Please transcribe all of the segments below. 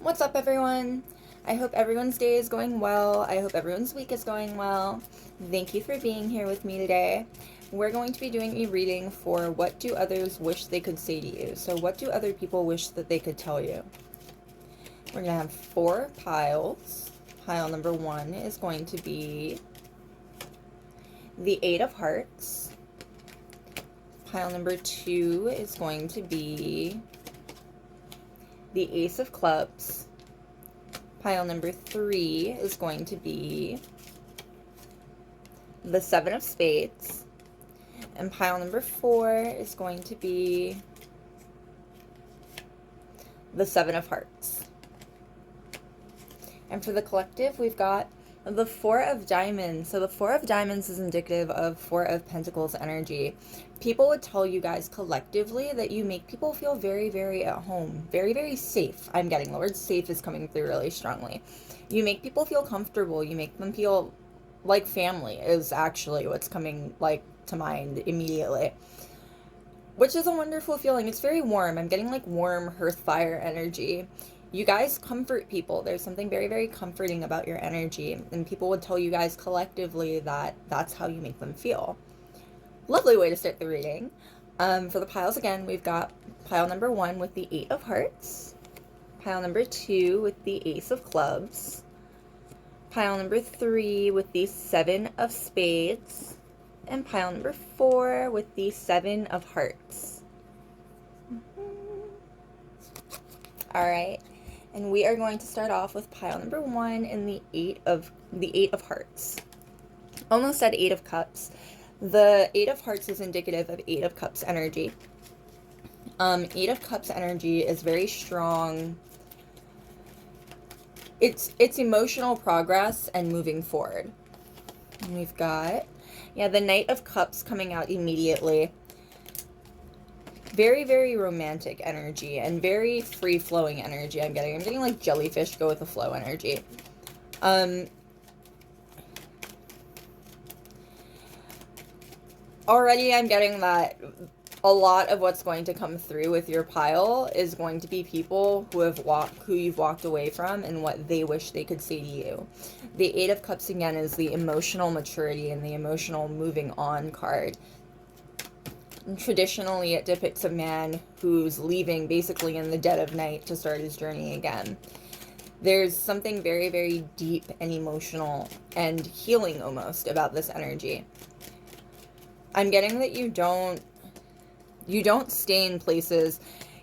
What's up, everyone? I hope everyone's day is going well. I hope everyone's week is going well. Thank you for being here with me today. We're going to be doing a reading for what do others wish they could say to you. So what do other people wish that they could tell you? We're going to have 4 piles. Pile number 1 is going to be the 8 of Hearts. Pile number 2 is going to be the Ace of Clubs. Pile number 3 is going to be the 7 of Spades. And pile number 4 is going to be the 7 of Hearts. And for the collective, we've got the 4 of Diamonds. So the 4 of Diamonds is indicative of 4 of Pentacles energy. People would tell you guys collectively that you make people feel very, very at home. Very, very safe. I'm getting the word safe is coming through really strongly. You make people feel comfortable. You make them feel like family is actually what's coming like to mind immediately. Which is a wonderful feeling. It's very warm. I'm getting like warm hearth fire energy. You guys comfort people. There's something very, very comforting about your energy. And people would tell you guys collectively that that's how you make them feel. Lovely way to start the reading. For the piles again, we've got pile number 1 with the 8 of Hearts. Pile number 2 with the Ace of Clubs. Pile number 3 with the 7 of Spades. And pile number 4 with the 7 of Hearts. Alright. And we are going to start off with pile number 1 and the 8 of Hearts. Almost said 8 of Cups. The 8 of Hearts is indicative of 8 of Cups energy. 8 of Cups energy is very strong. It's emotional progress and moving forward. And we've got, the Knight of Cups coming out immediately. Very, very romantic energy and very free-flowing energy I'm getting like jellyfish go with the flow energy. Already I'm getting that a lot of what's going to come through with your pile is going to be people who you've walked away from and what they wish they could say to you. The 8 of Cups again is the emotional maturity and the emotional moving on card. And traditionally, it depicts a man who's leaving basically in the dead of night to start his journey again. There's something very, very deep and emotional and healing almost about this energy. I'm getting that you don't stay in places.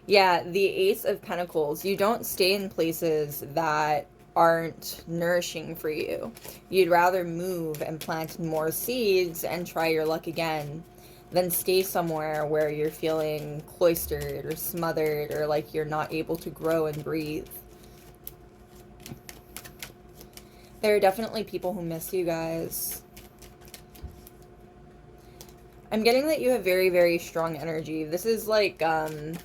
Yeah, the Ace of Pentacles. You don't stay in places that aren't nourishing for you. You'd rather move and plant more seeds and try your luck again than stay somewhere where you're feeling cloistered or smothered or like you're not able to grow and breathe. There are definitely people who miss you guys. I'm getting that you have very, very strong energy. This is like, I'm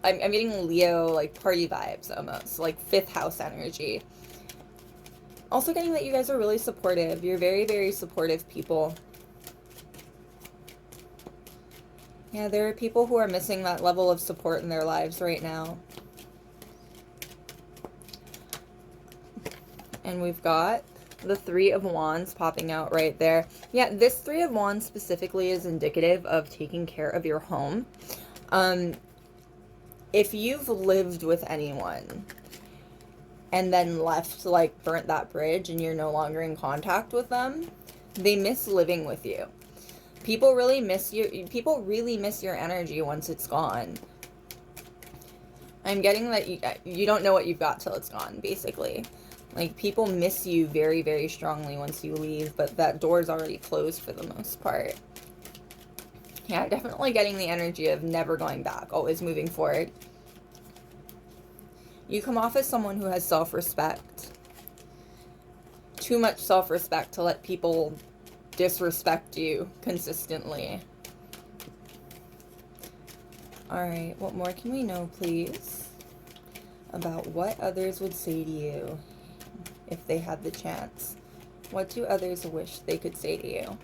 getting Leo, like, party vibes almost. Like, 5th house energy. Also getting that you guys are really supportive. You're very, very supportive people. Yeah, there are people who are missing that level of support in their lives right now. And we've got the 3 of Wands popping out right there. Yeah, this 3 of Wands specifically is indicative of taking care of your home. If you've lived with anyone and then left, like, burnt that bridge and you're no longer in contact with them, they miss living with you. People really miss you. People really miss your energy once it's gone. I'm getting that you don't know what you've got till it's gone, basically. Like, people miss you very, very strongly once you leave, but that door's already closed for the most part. Yeah, definitely getting the energy of never going back, always moving forward. You come off as someone who has self-respect. Too much self-respect to let people disrespect you consistently. Alright, what more can we know, please, about what others would say to you if they had the chance? What do others wish they could say to you?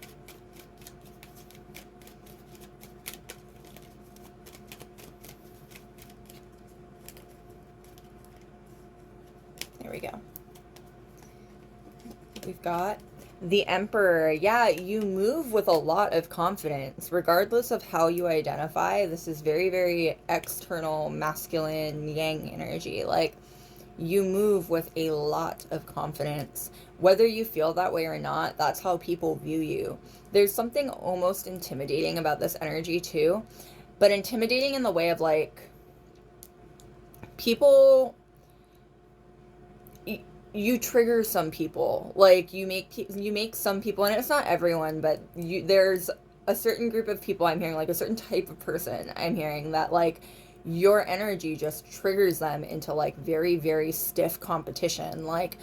There we go. We've got the Emperor. Yeah, you move with a lot of confidence, regardless of how you identify. This is very, very external, masculine, yang energy. Like, you move with a lot of confidence. Whether you feel that way or not, that's how people view you. There's something almost intimidating about this energy, too. But intimidating in the way of, like, people... You trigger some people. Like, you make some people, and it's not everyone, but there's a certain group of people I'm hearing, like a certain type of person I'm hearing, that like your energy just triggers them into like very, very stiff competition. Like,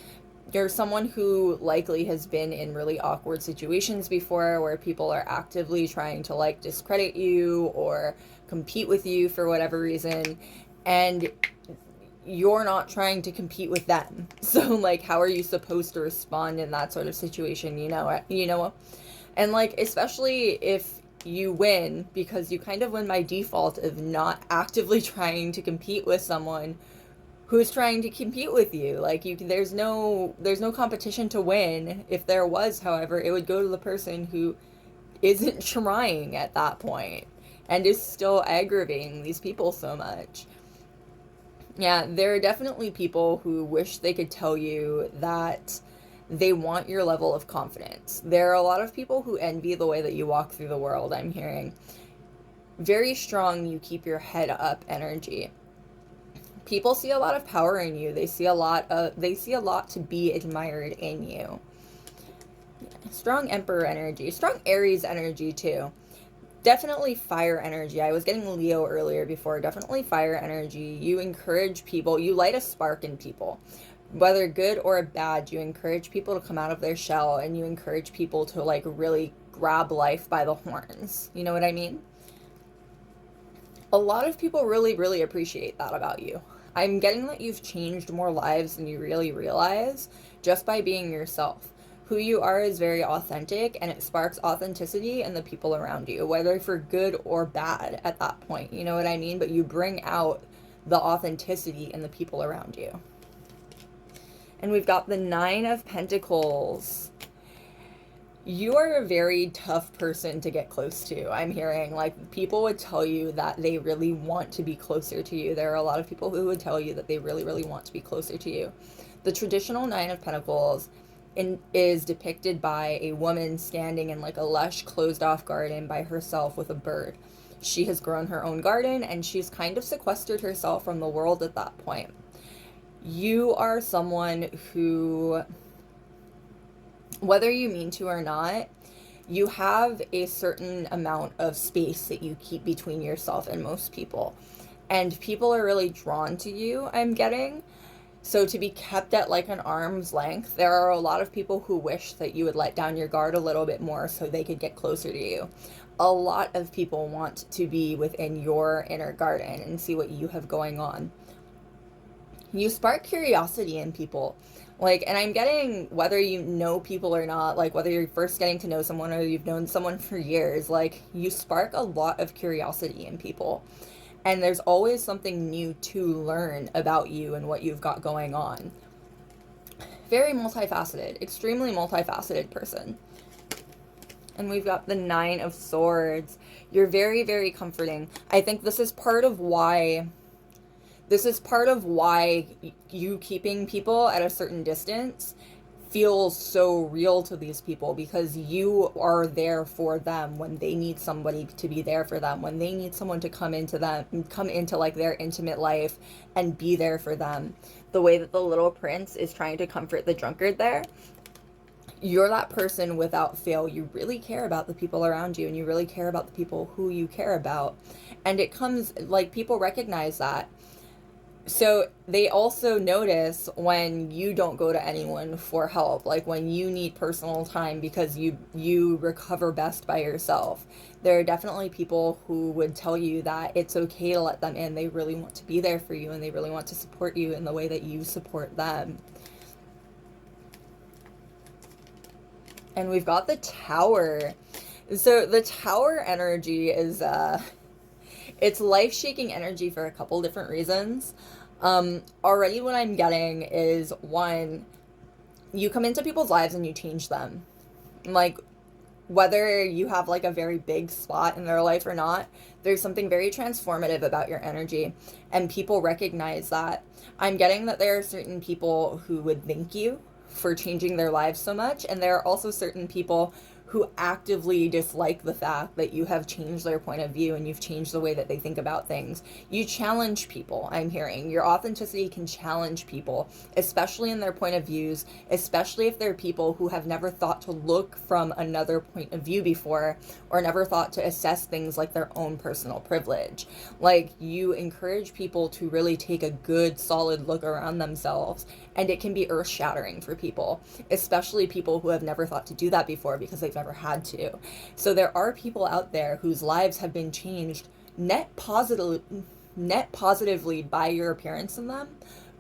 you're someone who likely has been in really awkward situations before where people are actively trying to like discredit you or compete with you for whatever reason, and you're not trying to compete with them. So like, how are you supposed to respond in that sort of situation? And like, especially if you win, because you kind of win by default of not actively trying to compete with someone who's trying to compete with you. Like, there's no competition to win. If there was, however, it would go to the person who isn't trying at that point and is still aggravating these people so much. Yeah, there are definitely people who wish they could tell you that they want your level of confidence. There are a lot of people who envy the way that you walk through the world, I'm hearing. Very strong, you keep your head up energy. People see a lot of power in you. They see a lot to be admired in you. Strong Emperor energy. Strong Aries energy, too. Definitely fire energy. I was getting Leo earlier before. Definitely fire energy. You encourage people. You light a spark in people. Whether good or bad, you encourage people to come out of their shell, and you encourage people to like really grab life by the horns. You know what I mean? A lot of people really, really appreciate that about you. I'm getting that you've changed more lives than you really realize just by being yourself. Who you are is very authentic, and it sparks authenticity in the people around you, whether for good or bad at that point. You know what I mean? But you bring out the authenticity in the people around you. And we've got the Nine of Pentacles. You are a very tough person to get close to, I'm hearing. Like, people would tell you that they really want to be closer to you. There are a lot of people who would tell you that they really, really want to be closer to you. The traditional Nine of Pentacles is depicted by a woman standing in like a lush, closed-off garden by herself with a bird. She has grown her own garden, and she's kind of sequestered herself from the world at that point. You are someone who, whether you mean to or not, you have a certain amount of space that you keep between yourself and most people. And people are really drawn to you, I'm getting. So to be kept at like an arm's length, there are a lot of people who wish that you would let down your guard a little bit more so they could get closer to you. A lot of people want to be within your inner garden and see what you have going on. You spark curiosity in people. Like, and I'm getting, whether you know people or not, like whether you're first getting to know someone or you've known someone for years, like you spark a lot of curiosity in people. And there's always something new to learn about you and what you've got going on. Very multifaceted, extremely multifaceted person. And we've got the Nine of Swords. You're very, very comforting. I think this is part of why you keeping people at a certain distance feels so real to these people, because you are there for them when they need somebody to be there for them, when they need someone to come into like their intimate life and be there for them. The way that the Little Prince is trying to comfort the drunkard there, you're that person without fail. You really care about the people around you, and you really care about the people who you care about. And it comes, like, people recognize that. So they also notice when you don't go to anyone for help, like when you need personal time because you recover best by yourself. There are definitely people who would tell you that it's okay to let them in. They really want to be there for you, and they really want to support you in the way that you support them. And we've got the Tower. So the Tower energy is it's life-shaking energy for a couple different reasons. Already what I'm getting is, one, you come into people's lives and you change them. Like, whether you have like a very big spot in their life or not, there's something very transformative about your energy, and people recognize that. I'm getting that there are certain people who would thank you for changing their lives so much, and there are also certain people who actively dislike the fact that you have changed their point of view and you've changed the way that they think about things. You challenge people, I'm hearing. Your authenticity can challenge people, especially in their point of views, especially if they're people who have never thought to look from another point of view before, or never thought to assess things like their own personal privilege. Like, you encourage people to really take a good, solid look around themselves, and it can be earth-shattering for people, especially people who have never thought to do that before because they've never had to. So there are people out there whose lives have been changed net positively by your appearance in them,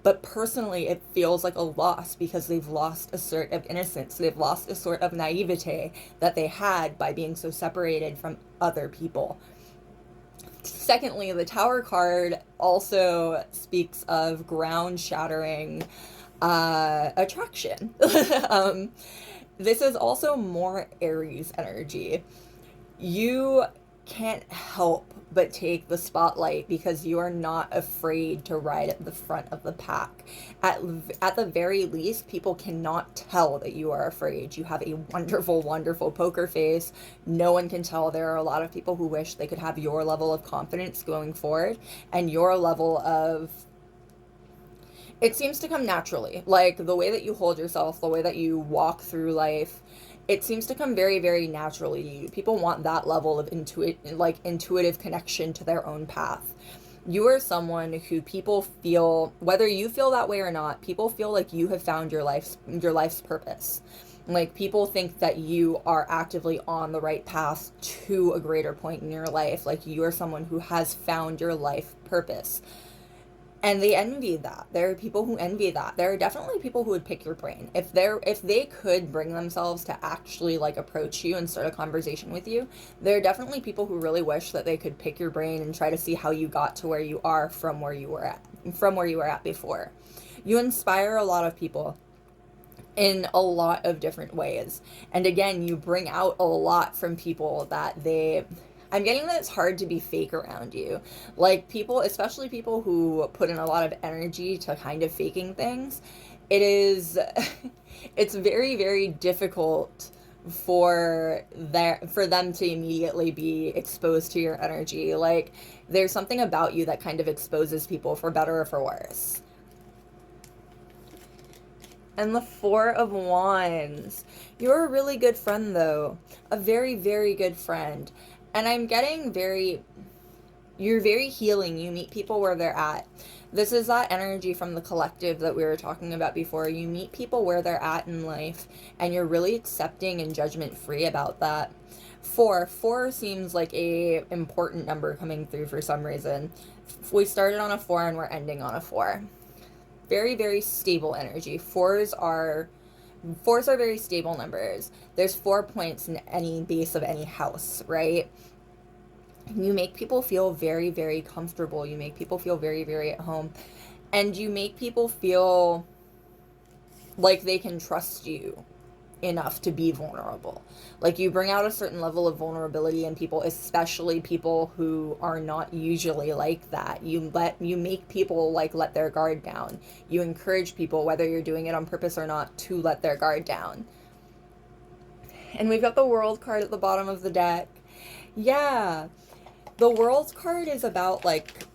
but personally it feels like a loss because they've lost a sort of innocence. They've lost a sort of naivete that they had by being so separated from other people. Secondly, the Tower card also speaks of ground shattering attraction. This is also more Aries energy. You can't help but take the spotlight because you are not afraid to ride at the front of the pack. At the very least, people cannot tell that you are afraid. You have a wonderful, wonderful poker face. No one can tell. There are a lot of people who wish they could have your level of confidence going forward and your level of... It seems to come naturally. Like, the way that you hold yourself, the way that you walk through life, it seems to come very, very naturally to you. People want that level of intuitive connection to their own path. You are someone who people feel, whether you feel that way or not, people feel like you have found your life's purpose. Like, people think that you are actively on the right path to a greater point in your life. Like, you are someone who has found your life purpose. And they envy that. There are people who envy that. There are definitely people who would pick your brain. If they could bring themselves to actually like approach you and start a conversation with you, there are definitely people who really wish that they could pick your brain and try to see how you got to where you are from where you were at before. You inspire a lot of people in a lot of different ways. And again, you bring out a lot from people that I'm getting that it's hard to be fake around you. Like, people, especially people who put in a lot of energy to kind of faking things, it's very, very difficult for them to immediately be exposed to your energy. Like, there's something about you that kind of exposes people, for better or for worse. And the Four of Wands. You're a really good friend, though. A very, very good friend. And I'm getting you're very healing. You meet people where they're at. This is that energy from the collective that we were talking about before. You meet people where they're at in life, and you're really accepting and judgment-free about that. Four seems like a important number coming through for some reason. We started on a 4 and we're ending on a 4. Very, very stable energy. Fours are very stable numbers. There's 4 points in any base of any house, right? You make people feel very, very comfortable. You make people feel very, very at home. And you make people feel like they can trust you enough to be vulnerable. Like, you bring out a certain level of vulnerability in people, especially people who are not usually like that. You make people like let their guard down. You encourage people, whether you're doing it on purpose or not, to let their guard down. And we've got the World card at the bottom of the deck. Yeah. The World card is about, like,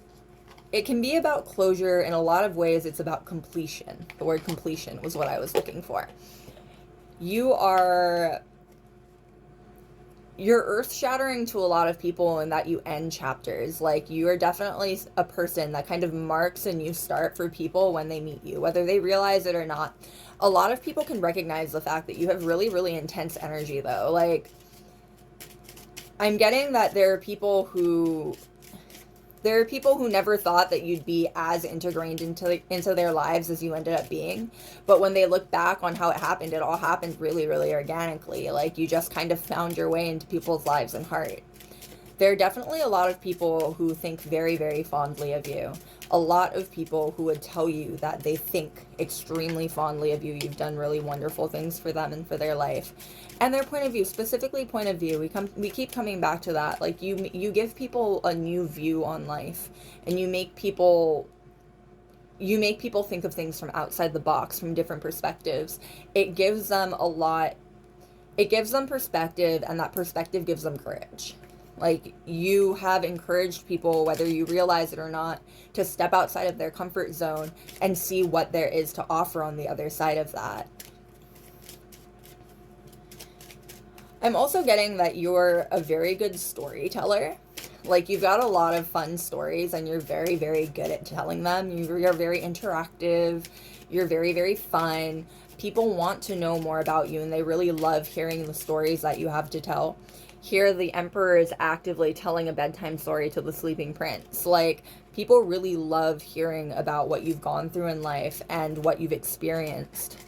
it can be about closure. In a lot of ways, it's about completion. The word completion was what I was looking for. You're earth-shattering to a lot of people in that you end chapters. Like, you are definitely a person that kind of marks a new start for people when they meet you, whether they realize it or not. A lot of people can recognize the fact that you have really, really intense energy, though. Like, I'm getting that there are people who never thought that you'd be as integrated into their lives as you ended up being. But when they look back on how it all happened really, really organically. Like, you just kind of found your way into people's lives and heart. There are definitely a lot of people who think very, very fondly of you. a lot of people who would tell you that they think extremely fondly of you. You've done really wonderful things for them and for their life. And their point of view, specifically point of view, we keep coming back to that. Like you give people a new view on life, and you make people think of things from outside the box, from different perspectives. It gives them perspective, and that perspective gives them courage. Like, you have encouraged people, whether you realize it or not, to step outside of their comfort zone and see what there is to offer on the other side of that. I'm also getting that you're a very good storyteller. Like, you've got a lot of fun stories, and you're very, very good at telling them. You're very interactive. You're very, very fun. People want to know more about you, and they really love hearing the stories that you have to tell. Here, the Emperor is actively telling a bedtime story to the sleeping prince. Like, people really love hearing about what you've gone through in life and what you've experienced.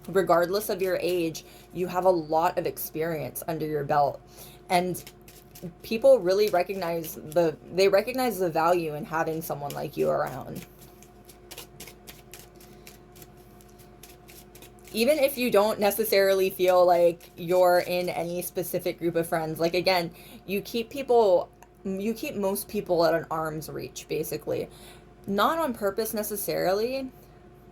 Regardless of your age, you have a lot of experience under your belt. And people really recognize the value in having someone like you around. Even if you don't necessarily feel like you're in any specific group of friends, like, again, you keep most people at an arm's reach, basically. Not on purpose necessarily,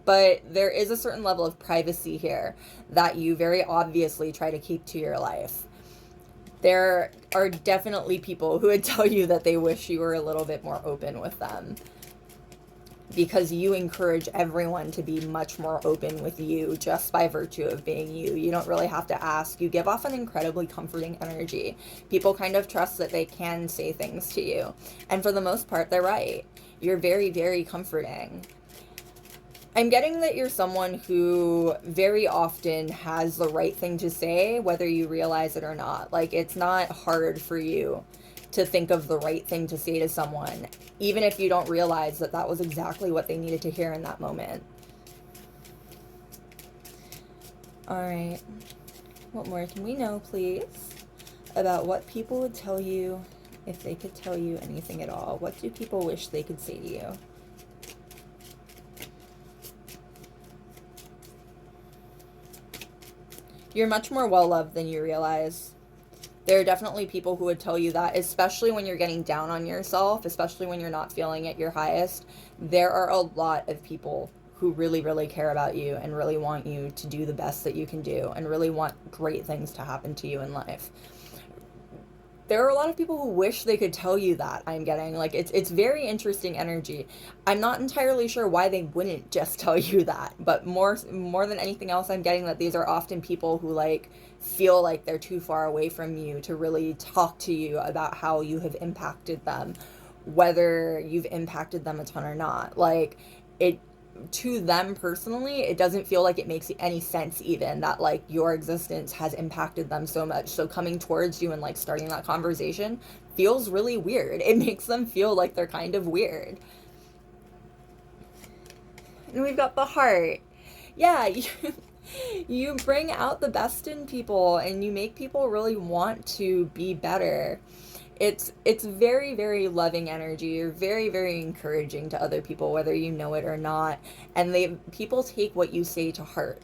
but there is a certain level of privacy here that you very obviously try to keep to your life. There are definitely people who would tell you that they wish you were a little bit more open with them, because you encourage everyone to be much more open with you just by virtue of being you. You don't really have to ask. You give off an incredibly comforting energy. People kind of trust that they can say things to you. And for the most part, they're right. You're very, very comforting. I'm getting that you're someone who very often has the right thing to say, whether you realize it or not. Like, it's not hard for you to think of the right thing to say to someone, even if you don't realize that that was exactly what they needed to hear in that moment. All right. What more can we know, please, about what people would tell you if they could tell you anything at all? What do people wish they could say to you? You're much more well-loved than you realize. There are definitely people who would tell you that, especially when you're getting down on yourself, especially when you're not feeling at your highest. There are a lot of people who really, really care about you and really want you to do the best that you can do and really want great things to happen to you in life. There are a lot of people who wish they could tell you that, I'm getting. Like, it's very interesting energy. I'm not entirely sure why they wouldn't just tell you that, but more than anything else, I'm getting that these are often people who, like, feel like they're too far away from you to really talk to you about how you have impacted them, whether you've impacted them a ton or not. Like, to them personally, it doesn't feel like it makes any sense even that, like, your existence has impacted them so much. So coming towards you and, like, starting that conversation feels really weird. It makes them feel like they're kind of weird. And we've got the heart. Yeah, you bring out the best in people, and you make people really want to be better. It's very, very loving energy. You're very, very encouraging to other people, whether you know it or not. And people take what you say to heart.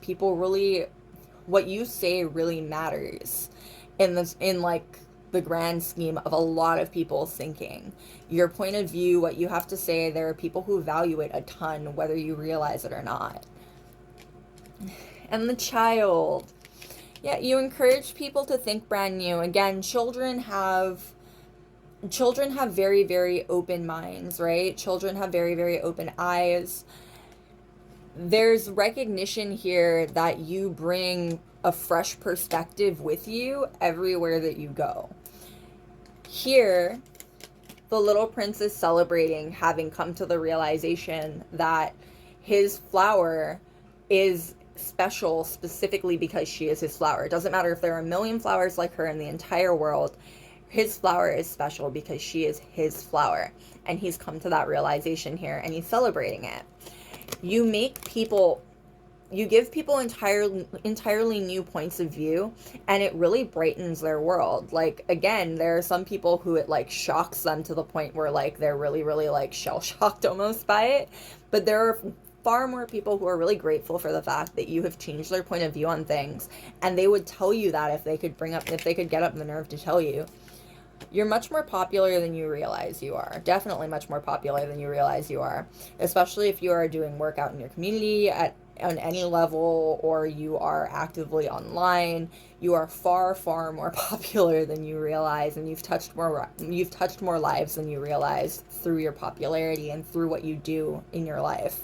What you say really matters in like the grand scheme of a lot of people's thinking. Your point of view, what you have to say, there are people who value it a ton, whether you realize it or not. And the child. Yeah, you encourage people to think brand new. Again, children have very, very open minds, right? Children have very, very open eyes. There's recognition here that you bring a fresh perspective with you everywhere that you go. Here, the little prince is celebrating having come to the realization that his flower is special specifically because she is his flower. It doesn't matter if there are a million flowers like her in the entire world. His flower is special because she is his flower. And he's come to that realization here, and he's celebrating it. You make people you give people entirely new points of view, and it really brightens their world. Like, again, there are some people who it like shocks them to the point where like they're really really like shell shocked almost by it, but there are far more people who are really grateful for the fact that you have changed their point of view on things, and they would tell you that if they could get up the nerve to tell you. You're much more popular than you realize you are. Definitely much more popular than you realize you are. Especially if you are doing work out in your community at on any level, or you are actively online. You are far, far more popular than you realize, and you've touched more lives than you realize through your popularity and through what you do in your life.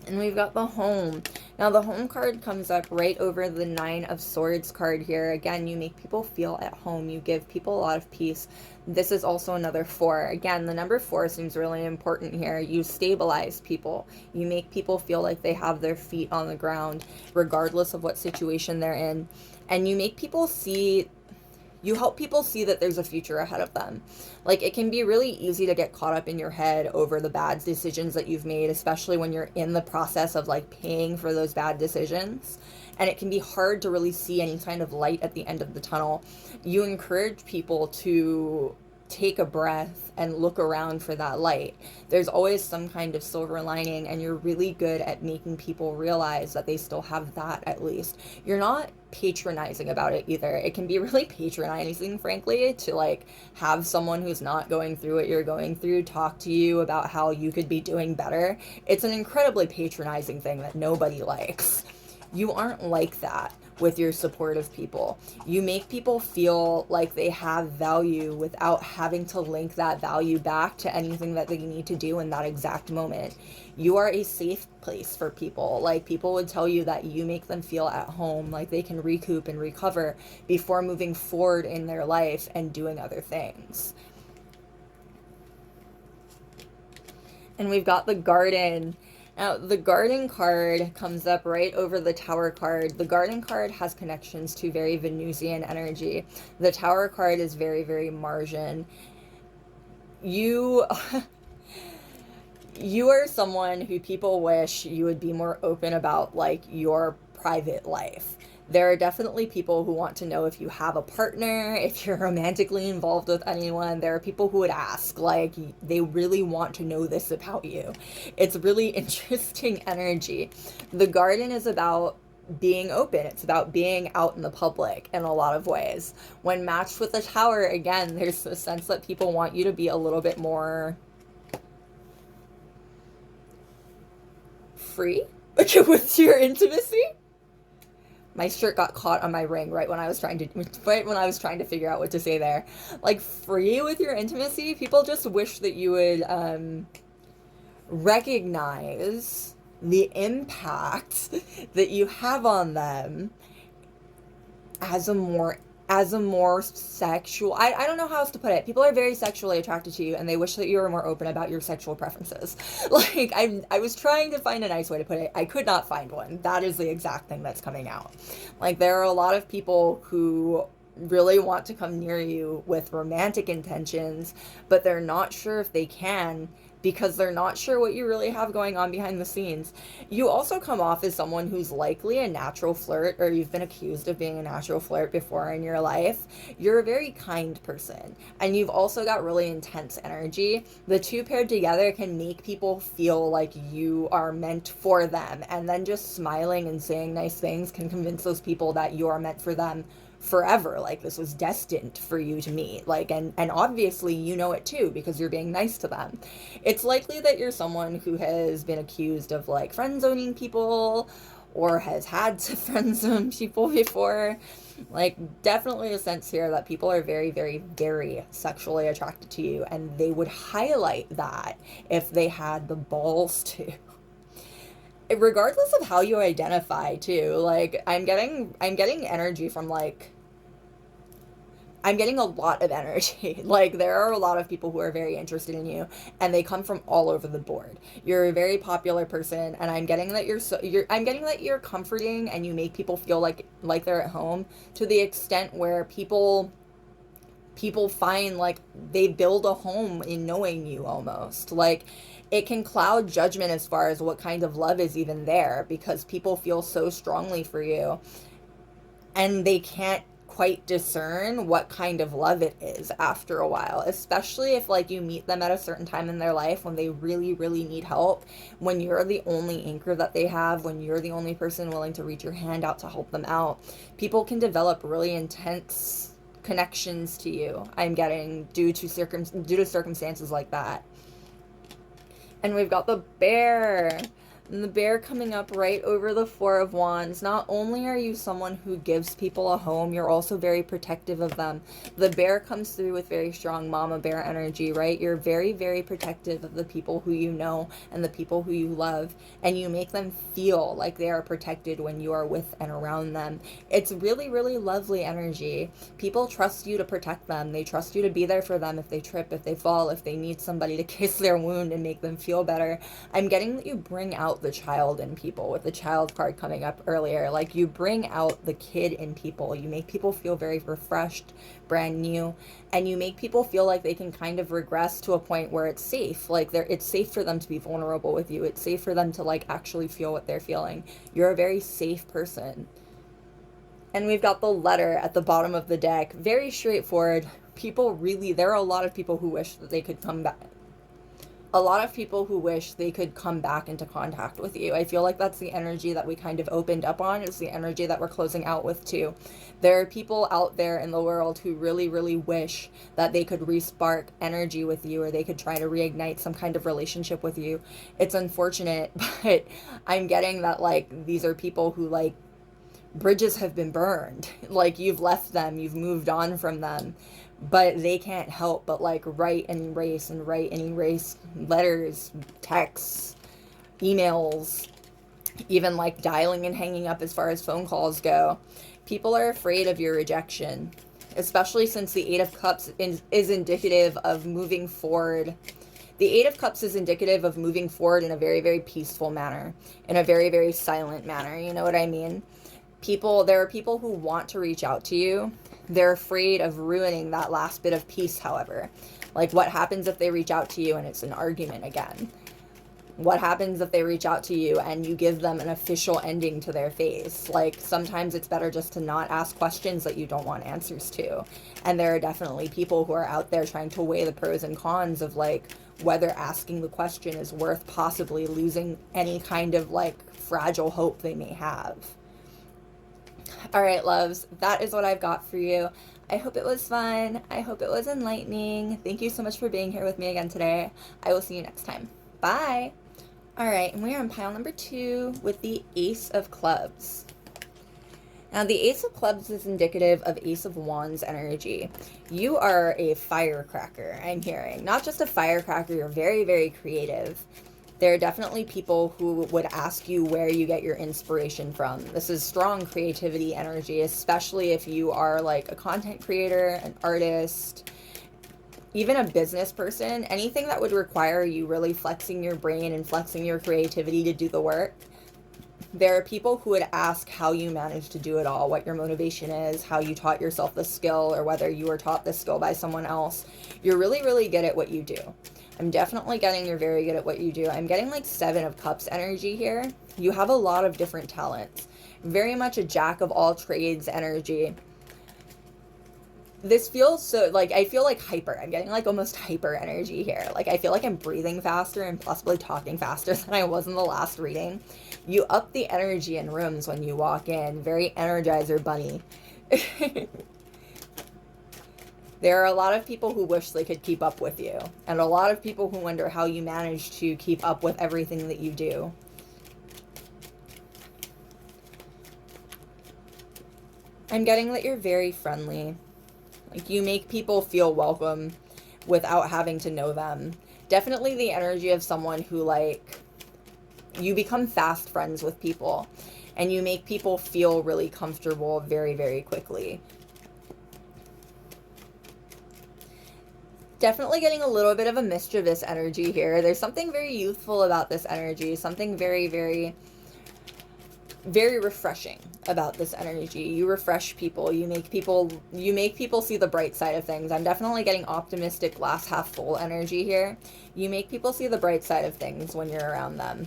And we've got the home. Now the home card comes up right over the 9 of Swords card here. Again, you make people feel at home. You give people a lot of peace. This is also another 4. Again, the number 4 seems really important here. You stabilize people. You make people feel like they have their feet on the ground, regardless of what situation they're in. And you help people see that there's a future ahead of them. Like, it can be really easy to get caught up in your head over the bad decisions that you've made, especially when you're in the process of like paying for those bad decisions. And it can be hard to really see any kind of light at the end of the tunnel. You encourage people to take a breath and look around for that light. There's always some kind of silver lining, and you're really good at making people realize that they still have that at least. You're not patronizing about it either. It can be really patronizing, frankly, to like have someone who's not going through what you're going through talk to you about how you could be doing better. It's an incredibly patronizing thing that nobody likes. You aren't like that with your supportive people. You make people feel like they have value without having to link that value back to anything that they need to do in that exact moment. You are a safe place for people. Like, people would tell you that you make them feel at home, like they can recoup and recover before moving forward in their life and doing other things. And we've got the Garden. Now, the Garden card comes up right over the Tower card. The Garden card has connections to very Venusian energy. The Tower card is very, very Martian. You you are someone who people wish you would be more open about, like, your private life. There are definitely people who want to know if you have a partner, if you're romantically involved with anyone. There are people who would ask, like, they really want to know this about you. It's really interesting energy. The Garden is about being open. It's about being out in the public in a lot of ways. When matched with the Tower, again, there's a sense that people want you to be a little bit more free with your intimacy. My shirt got caught on my ring right when I was trying to figure out what to say there. Like, free with your intimacy. People just wish that you would recognize the impact that you have on them as a more sexual, I don't know how else to put it. People are very sexually attracted to you, and they wish that you were more open about your sexual preferences. Like, I was trying to find a nice way to put it. I could not find one. That is the exact thing that's coming out. Like, there are a lot of people who really want to come near you with romantic intentions, but they're not sure if they can, because they're not sure what you really have going on behind the scenes. You also come off as someone who's likely a natural flirt, or you've been accused of being a natural flirt before in your life. You're a very kind person, and you've also got really intense energy. The two paired together can make people feel like you are meant for them, and then just smiling and saying nice things can convince those people that you are meant for them forever. Like, this was destined for you to meet. Like, and obviously you know it too, because you're being nice to them. It's likely that you're someone who has been accused of like friend zoning people, or has had to friend zone people before. Like, definitely a sense here that people are very, very, very sexually attracted to you, and they would highlight that if they had the balls to. Regardless of how you identify too. Like, I'm getting energy from, like, I'm getting a lot of energy. Like, there are a lot of people who are very interested in you, and they come from all over the board. You're a very popular person, and I'm getting that I'm getting that you're comforting, and you make people feel like they're at home, to the extent where people people find like they build a home in knowing you almost. Like it can cloud judgment as far as what kind of love is even there, because people feel so strongly for you and they can't quite discern what kind of love it is after a while, especially if like you meet them at a certain time in their life when they really really need help, when you're the only anchor that they have, when you're the only person willing to reach your hand out to help them out. People can develop really intense connections to you, I'm getting, due to circumstances like that. And we've got the bear. And the bear coming up right over the Four of Wands. Not only are you someone who gives people a home, you're also very protective of them. The bear comes through with very strong mama bear energy, right? You're very, very protective of the people who you know and the people who you love. And you make them feel like they are protected when you are with and around them. It's really, really lovely energy. People trust you to protect them. They trust you to be there for them if they trip, if they fall, if they need somebody to kiss their wound and make them feel better. I'm getting that you bring out the child in people, with the child card coming up earlier. Like you bring out the kid in people. You make people feel very refreshed, brand new, and you make people feel like they can kind of regress to a point where it's safe. Like it's safe for them to be vulnerable with you. It's safe for them to like actually feel what they're feeling. You're a very safe person. And we've got the letter at the bottom of the deck. Very straightforward. There are a lot of people who wish that they could come back. A lot of people who wish they could come back into contact with you. I feel like that's the energy that we kind of opened up on. It's the energy that we're closing out with too. There are people out there in the world who really, really wish that they could re-spark energy with you, or they could try to reignite some kind of relationship with you. It's unfortunate, but I'm getting that like these are people who like bridges have been burned. Like you've left them, you've moved on from them, but they can't help but like write and erase letters, texts, emails, even like dialing and hanging up as far as phone calls go. People are afraid of your rejection, especially since the Eight of Cups is indicative of moving forward. The Eight of Cups is indicative of moving forward in a very, very peaceful manner, in a very, very silent manner. You know what I mean? There are people who want to reach out to you. They're afraid of ruining that last bit of peace, however. Like, what happens if they reach out to you and it's an argument again? What happens if they reach out to you and you give them an official ending to their face? Like, sometimes it's better just to not ask questions that you don't want answers to. And there are definitely people who are out there trying to weigh the pros and cons of, like, whether asking the question is worth possibly losing any kind of, like, fragile hope they may have. All right, loves, that is what I've got for you. I hope it was fun. I hope it was enlightening. Thank you so much for being here with me again today. I will see you next time. Bye. All right, and we are on pile number 2 with the Ace of Clubs. Now, the Ace of Clubs is indicative of Ace of Wands energy. You are a firecracker, I'm hearing. Not just a firecracker, you're very, very creative. There are definitely people who would ask you where you get your inspiration from. This is strong creativity energy, especially if you are like a content creator, an artist, even a business person. Anything that would require you really flexing your brain and flexing your creativity to do the work. There are people who would ask how you manage to do it all, what your motivation is, how you taught yourself the skill, or whether you were taught this skill by someone else. You're really, really good at what you do. I'm definitely getting you're very good at what you do. I'm getting like 7 of Cups energy here. You have a lot of different talents. Very much a jack of all trades energy. This feels so, like, I feel like hyper. I'm getting like almost hyper energy here. Like, I feel like I'm breathing faster and possibly talking faster than I was in the last reading. You up the energy in rooms when you walk in. Very Energizer bunny. There are a lot of people who wish they could keep up with you, and a lot of people who wonder how you manage to keep up with everything that you do. I'm getting that you're very friendly. Like, you make people feel welcome without having to know them. Definitely the energy of someone who, like, you become fast friends with people, and you make people feel really comfortable very, very quickly. Definitely getting a little bit of a mischievous energy here. There's something very youthful about this energy. Something very, very, very refreshing about this energy. You refresh people. You make people see the bright side of things. I'm definitely getting optimistic, glass half full energy here. You make people see the bright side of things when you're around them.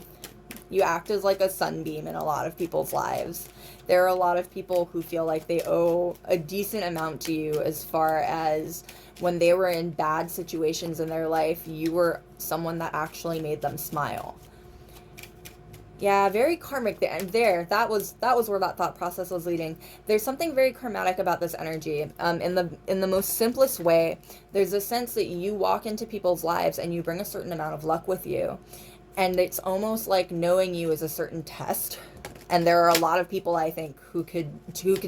You act as like a sunbeam in a lot of people's lives. There are a lot of people who feel like they owe a decent amount to you, as far as when they were in bad situations in their life, you were someone that actually made them smile. Yeah, very karmic there. That was where that thought process was leading. There's something very karmatic about this energy. In the most simplest way, there's a sense that you walk into people's lives and you bring a certain amount of luck with you. And it's almost like knowing you is a certain test. And there are a lot of people, I think, who could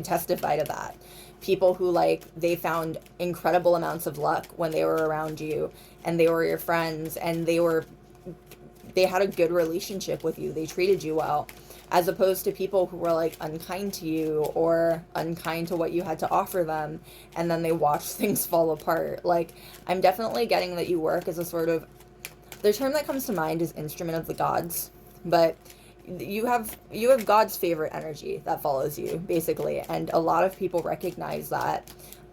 testify to that. People who, like, they found incredible amounts of luck when they were around you, and they were your friends, and they had a good relationship with you. They treated you well, as opposed to people who were like unkind to you or unkind to what you had to offer them, and then they watched things fall apart. Like, I'm definitely getting that you work as a sort of, the term that comes to mind is instrument of the gods, but you have God's favorite energy that follows you, basically, and a lot of people recognize that.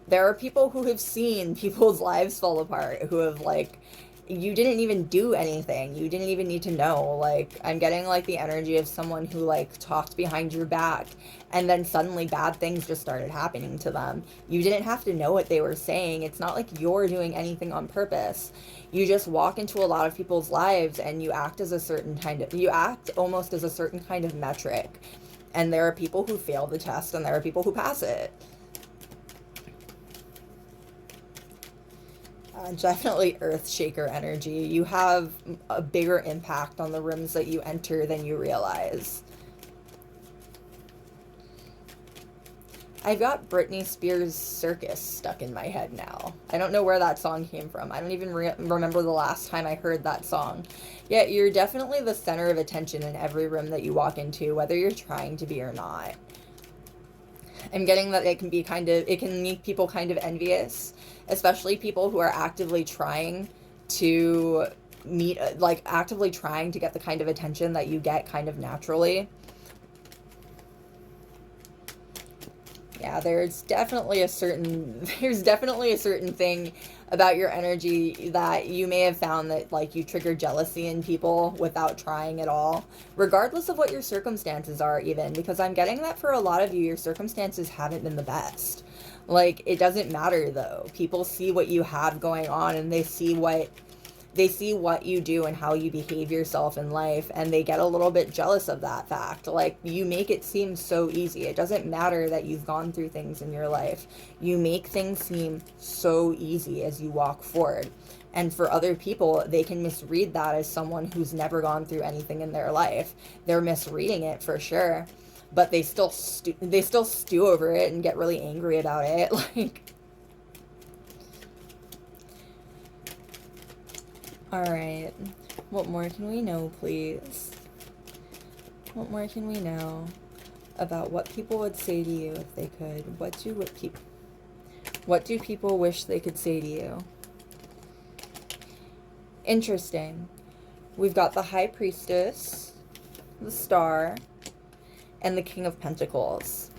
There are people who have seen people's lives fall apart, who have, like, you didn't even do anything. You didn't even need to know. Like, I'm getting, like, the energy of someone who, like, talked behind your back, and then suddenly bad things just started happening to them. You didn't have to know what they were saying. It's not like you're doing anything on purpose. You just walk into a lot of people's lives and you act almost as a certain kind of metric. And there are people who fail the test and there are people who pass it. Definitely earth shaker energy. You have a bigger impact on the rooms that you enter than you realize. I've got Britney Spears' Circus stuck in my head now. I don't know where that song came from. I don't even remember the last time I heard that song. Yet you're definitely the center of attention in every room that you walk into, whether you're trying to be or not. I'm getting that it can make people kind of envious, especially people who are actively trying to actively trying to get the kind of attention that you get kind of naturally. Yeah, there's definitely a certain thing about your energy that you may have found that, like, you trigger jealousy in people without trying at all, regardless of what your circumstances are, even, because I'm getting that for a lot of you, your circumstances haven't been the best. Like, it doesn't matter, though. People see what you have going on, and they see what you do and how you behave yourself in life, and they get a little bit jealous of that fact. Like, you make it seem so easy. It doesn't matter that you've gone through things in your life. You make things seem so easy as you walk forward. And for other people, they can misread that as someone who's never gone through anything in their life. They're misreading it for sure, but they still stew over it and get really angry about it. Like, alright, what more can we know, please? What more can we know about what people would say to you if they could? What do people wish they could say to you? Interesting. We've got the High Priestess, the Star, and the King of Pentacles.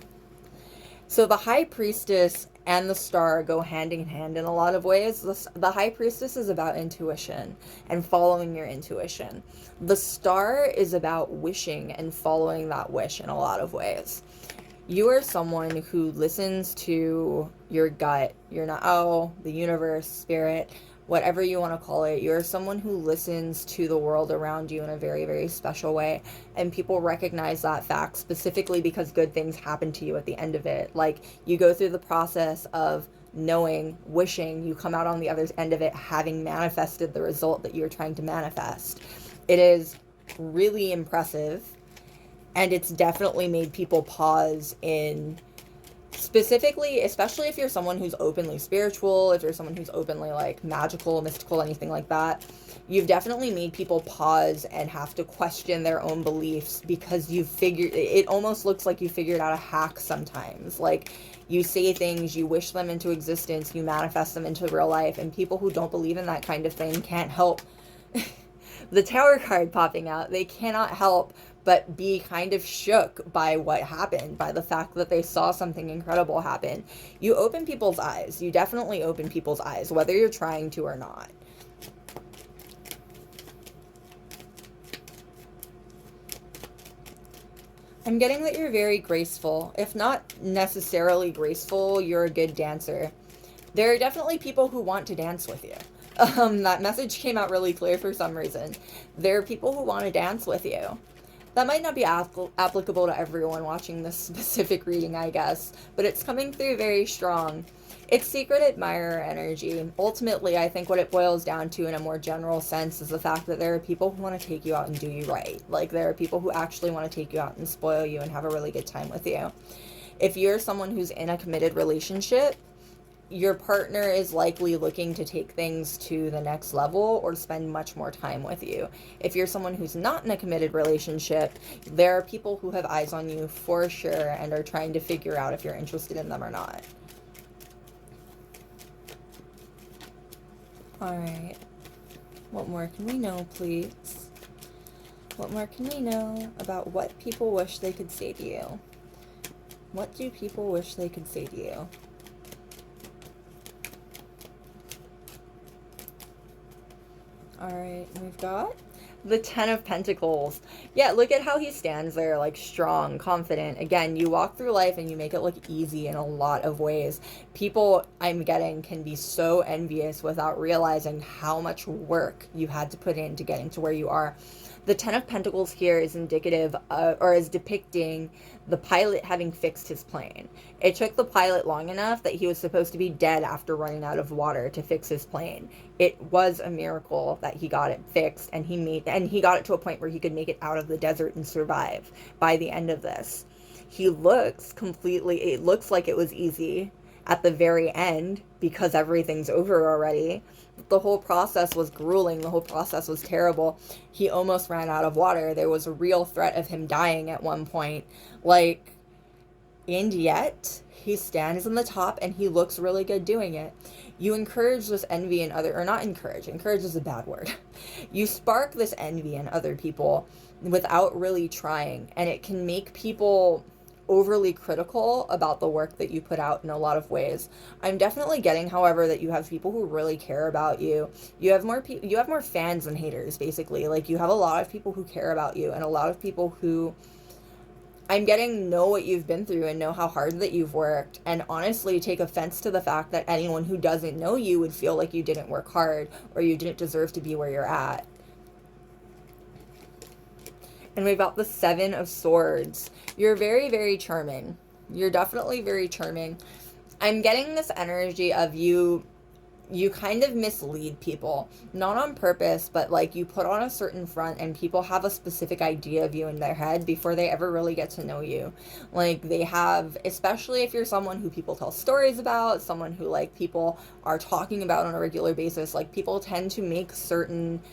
So the High Priestess and the Star go hand in hand in a lot of ways. The High Priestess is about intuition and following your intuition. The Star is about wishing and following that wish in a lot of ways. You are someone who listens to your gut, the universe, spirit, whatever you want to call it. You're someone who listens to the world around you in a very, very special way. And people recognize that fact specifically because good things happen to you at the end of it. Like, you go through the process of knowing, wishing, you come out on the other end of it having manifested the result that you're trying to manifest. It is really impressive, and it's definitely made people pause in, specifically, especially if you're someone who's openly spiritual, if you're someone who's openly, like, magical, mystical, anything like that, you've definitely made people pause and have to question their own beliefs, because it almost looks like you figured out a hack sometimes. Like, you say things, you wish them into existence, you manifest them into real life, and people who don't believe in that kind of thing can't help the Tower card popping out. They cannot help but be kind of shook by what happened, by the fact that they saw something incredible happen. You open people's eyes. You definitely open people's eyes, whether you're trying to or not. I'm getting that you're very graceful. If not necessarily graceful, you're a good dancer. There are definitely people who want to dance with you. That message came out really clear for some reason. There are people who want to dance with you. That might not be applicable to everyone watching this specific reading, I guess, but it's coming through very strong. It's secret admirer energy. Ultimately, I think what it boils down to in a more general sense is the fact that there are people who want to take you out and do you right. Like, there are people who actually want to take you out and spoil you and have a really good time with you. If you're someone who's in a committed relationship, your partner is likely looking to take things to the next level or spend much more time with you. If you're someone who's not in a committed relationship, there are people who have eyes on you for sure and are trying to figure out if you're interested in them or not. Alright. What more can we know, please? What more can we know about what people wish they could say to you? What do people wish they could say to you? Alright, we've got the Ten of Pentacles. Yeah, look at how he stands there, like, strong, confident. Again, you walk through life and you make it look easy in a lot of ways. People, I'm getting, can be so envious without realizing how much work you had to put into getting to where you are. The Ten of Pentacles here is indicative of, or is depicting the pilot having fixed his plane. It took the pilot long enough that he was supposed to be dead after running out of water to fix his plane. It was a miracle that he got it fixed, and he got it to a point where he could make it out of the desert and survive by the end of this. It looks like it was easy at the very end because everything's over already. The whole process was grueling. The whole process was terrible. He almost ran out of water. There was a real threat of him dying at one point. And yet, he stands on the top and he looks really good doing it. You encourage this envy in encourage is a bad word. You spark this envy in other people without really trying, and it can make people overly critical about the work that you put out in a lot of ways. I'm definitely getting, however, that you have people who really care about you. You have more fans than haters, basically. Like, you have a lot of people who care about you, and a lot of people who, I'm getting, know what you've been through and know how hard that you've worked, and honestly take offense to the fact that anyone who doesn't know you would feel like you didn't work hard or you didn't deserve to be where you're at. And we've got the Seven of Swords. You're very, very charming. You're definitely very charming. I'm getting this energy of you kind of mislead people. Not on purpose, but like you put on a certain front and people have a specific idea of you in their head before they ever really get to know you. Like, they have, especially if you're someone who people tell stories about, someone who, like, people are talking about on a regular basis, like, people tend to make certain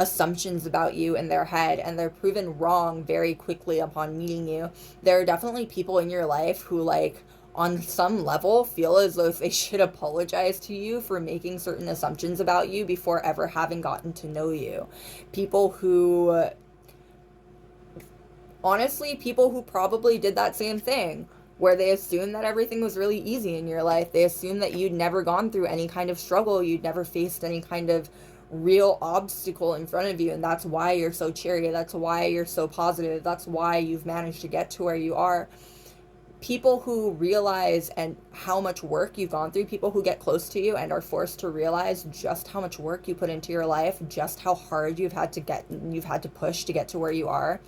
assumptions about you in their head, and they're proven wrong very quickly upon meeting you. There are definitely people in your life who, like, on some level feel as though they should apologize to you for making certain assumptions about you before ever having gotten to know you. People who probably did that same thing, where they assumed that everything was really easy in your life. They assumed that you'd never gone through any kind of struggle, you'd never faced any kind of real obstacle in front of you, and that's why you're so cheery, that's why you're so positive, that's why you've managed to get to where you are. People who realize and how much work you've gone through, people who get close to you and are forced to realize just how much work you put into your life, just how hard you've had to push to get to where you are.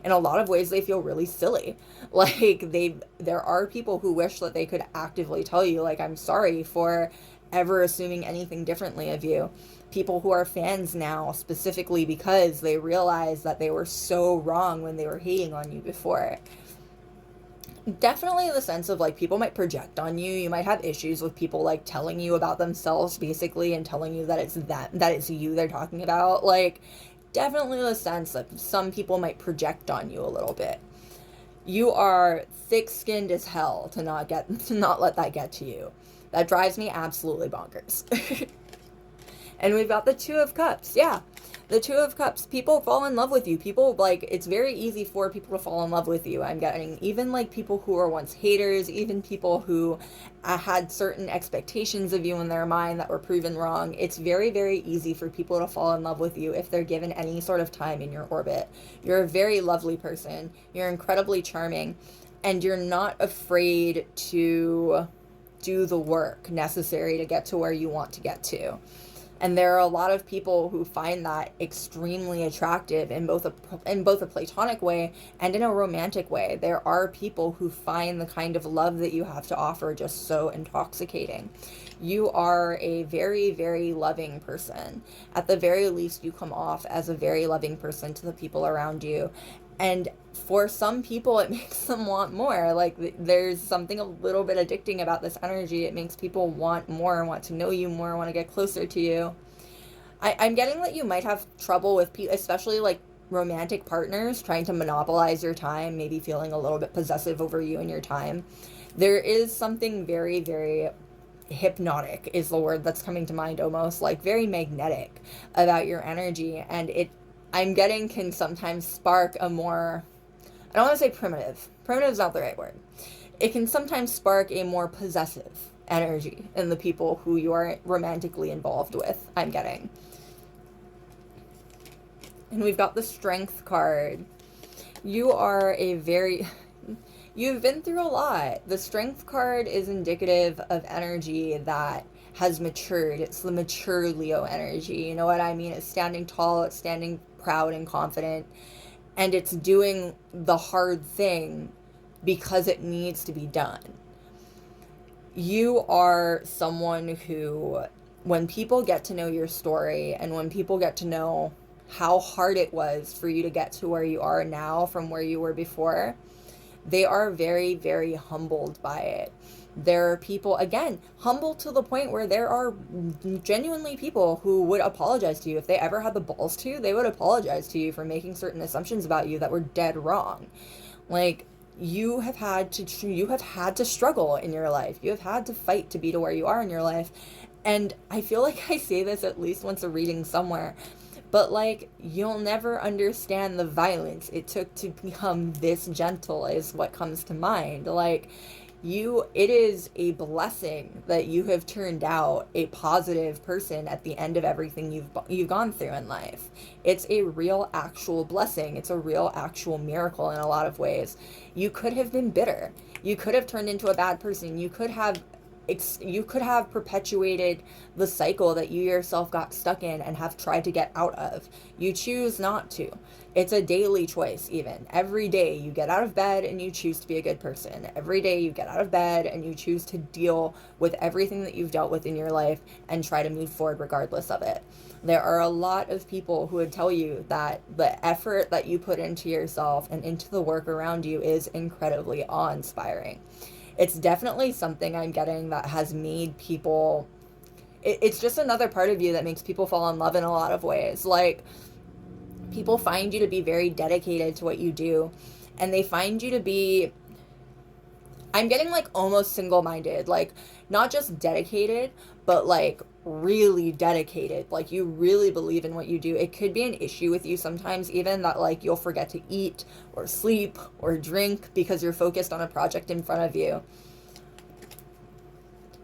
In a lot of ways, they feel really silly. Like, there are people who wish that they could actively tell you, like, I'm sorry for ever assuming anything differently of you. People who are fans now, specifically because they realize that they were so wrong when they were hating on you before. Definitely the sense of, like, people might project on you. You might have issues with people, like, telling you about themselves, basically, and telling you that it's you they're talking about. Like, definitely the sense that some people might project on you a little bit. You are thick-skinned as hell to not let that get to you. That drives me absolutely bonkers. And we've got the Two of Cups. Yeah. The Two of Cups, people fall in love with you. People, like, it's very easy for people to fall in love with you. I'm getting even, like, people who were once haters, even people who had certain expectations of you in their mind that were proven wrong. It's very, very easy for people to fall in love with you if they're given any sort of time in your orbit. You're a very lovely person. You're incredibly charming. And you're not afraid to do the work necessary to get to where you want to get to. And there are a lot of people who find that extremely attractive in both a platonic way and in a romantic way. There are people who find the kind of love that you have to offer just so intoxicating. You are a very, very loving person. At the very least, you come off as a very loving person to the people around you. And for some people, it makes them want more. Like, there's something a little bit addicting about this energy. It makes people want more, want to know you more, want to get closer to you. I'm getting that you might have trouble with people, especially like romantic partners, trying to monopolize your time, maybe feeling a little bit possessive over you and your time. There is something very, very hypnotic is the word that's coming to mind, almost like very magnetic about your energy. And I'm getting, can sometimes spark a more, I don't want to say primitive. Primitive is not the right word. It can sometimes spark a more possessive energy in the people who you are romantically involved with, I'm getting. And we've got the Strength card. You are you've been through a lot. The Strength card is indicative of energy that has matured. It's the mature Leo energy. You know what I mean? It's standing tall, it's standing proud and confident, and it's doing the hard thing because it needs to be done. You are someone who, when people get to know your story and when people get to know how hard it was for you to get to where you are now from where you were before, they are very, very humbled by it. There are people, again, humble to the point where there are genuinely people who would apologize to you. If they ever had the balls to, they would apologize to you for making certain assumptions about you that were dead wrong. Like, you have had to struggle in your life. You have had to fight to be to where you are in your life. And I feel like I say this at least once a reading somewhere, but like, you'll never understand the violence it took to become this gentle is what comes to mind. Like, it is a blessing that you have turned out a positive person at the end of everything you've gone through in life. It's a real actual blessing. It's a real actual miracle in a lot of ways. You could have been bitter. You could have turned into a bad person. You could have perpetuated the cycle that you yourself got stuck in and have tried to get out of. You choose not to. It's a daily choice, even. Every day you get out of bed and you choose to be a good person. Every day you get out of bed and you choose to deal with everything that you've dealt with in your life and try to move forward regardless of it. There are a lot of people who would tell you that the effort that you put into yourself and into the work around you is incredibly awe-inspiring. It's definitely something I'm getting that has made people, it's just another part of you that makes people fall in love in a lot of ways. Like, people find you to be very dedicated to what you do, and they find you to be, I'm getting like almost single-minded, like not just dedicated, but like really dedicated. Like, you really believe in what you do. It could be an issue with you sometimes even that like you'll forget to eat or sleep or drink because you're focused on a project in front of you.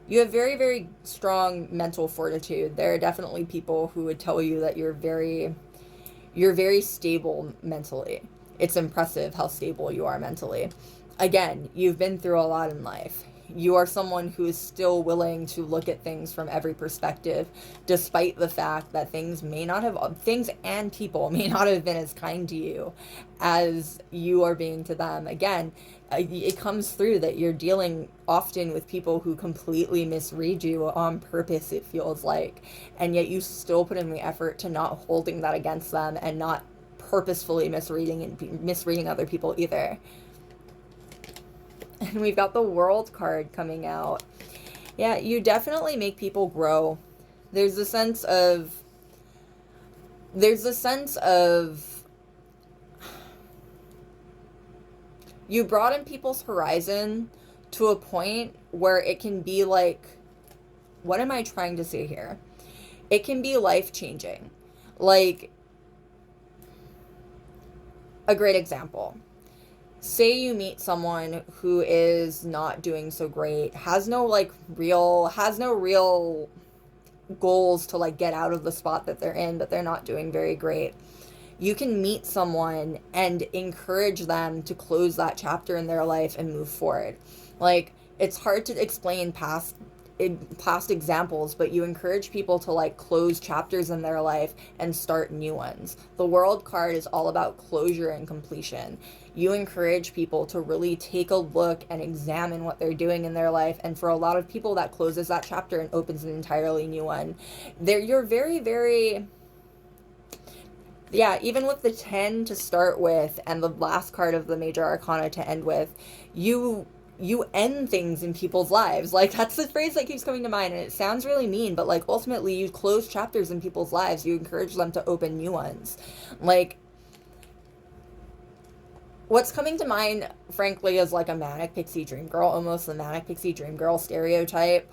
You have very, very strong mental fortitude. There are definitely people who would tell you that you're very stable mentally. It's impressive how stable you are mentally. Again, you've been through a lot in life. You are someone who is still willing to look at things from every perspective, despite the fact that things and people may not have been as kind to you as you are being to them. Again, it comes through that you're dealing often with people who completely misread you on purpose, it feels like, and yet you still put in the effort to not holding that against them and not purposefully misreading other people either. And we've got the World card coming out. Yeah, you definitely make people grow. There's a sense of you broaden people's horizon to a point where it can be like, what am I trying to say here? It can be life-changing. Like, A great example. Say you meet someone who is not doing so great, has no real goals to like get out of the spot that they're in, but they're not doing very great. You can meet someone and encourage them to close that chapter in their life and move forward. Like, it's hard to explain past examples, but you encourage people to like close chapters in their life and start new ones. The World card is all about closure and completion. You encourage people to really take a look and examine what they're doing in their life, and for a lot of people that closes that chapter and opens an entirely new one. You're very, very, yeah, even with the 10 to start with and the last card of the major arcana to end with, you end things in people's lives. Like, that's the phrase that keeps coming to mind, and it sounds really mean, but like ultimately you close chapters in people's lives. You encourage them to open new ones. Like, what's coming to mind, frankly, is like a manic pixie dream girl, almost the manic pixie dream girl stereotype.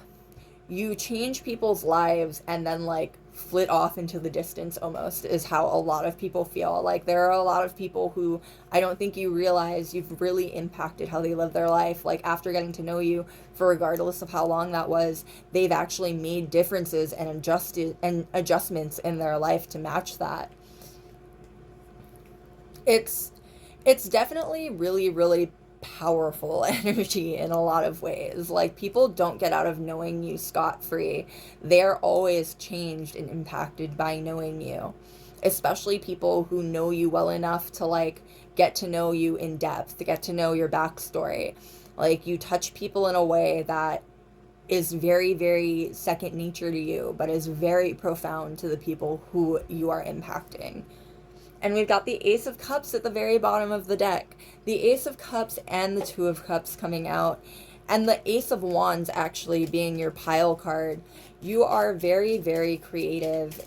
You change people's lives and then like flit off into the distance, almost, is how a lot of people feel. Like, there are a lot of people who I don't think you realize you've really impacted how they live their life. Like, after getting to know you, for regardless of how long that was, they've actually made differences and adjustments in their life to match that. It's definitely really, really powerful energy in a lot of ways. Like, people don't get out of knowing you scot-free. They're always changed and impacted by knowing you. Especially people who know you well enough to like get to know you in depth, to get to know your backstory. Like, you touch people in a way that is very, very second nature to you, but is very profound to the people who you are impacting. And we've got the Ace of Cups at the very bottom of the deck. The Ace of Cups and the Two of Cups coming out. And the Ace of Wands actually being your pile card. You are very, very creative.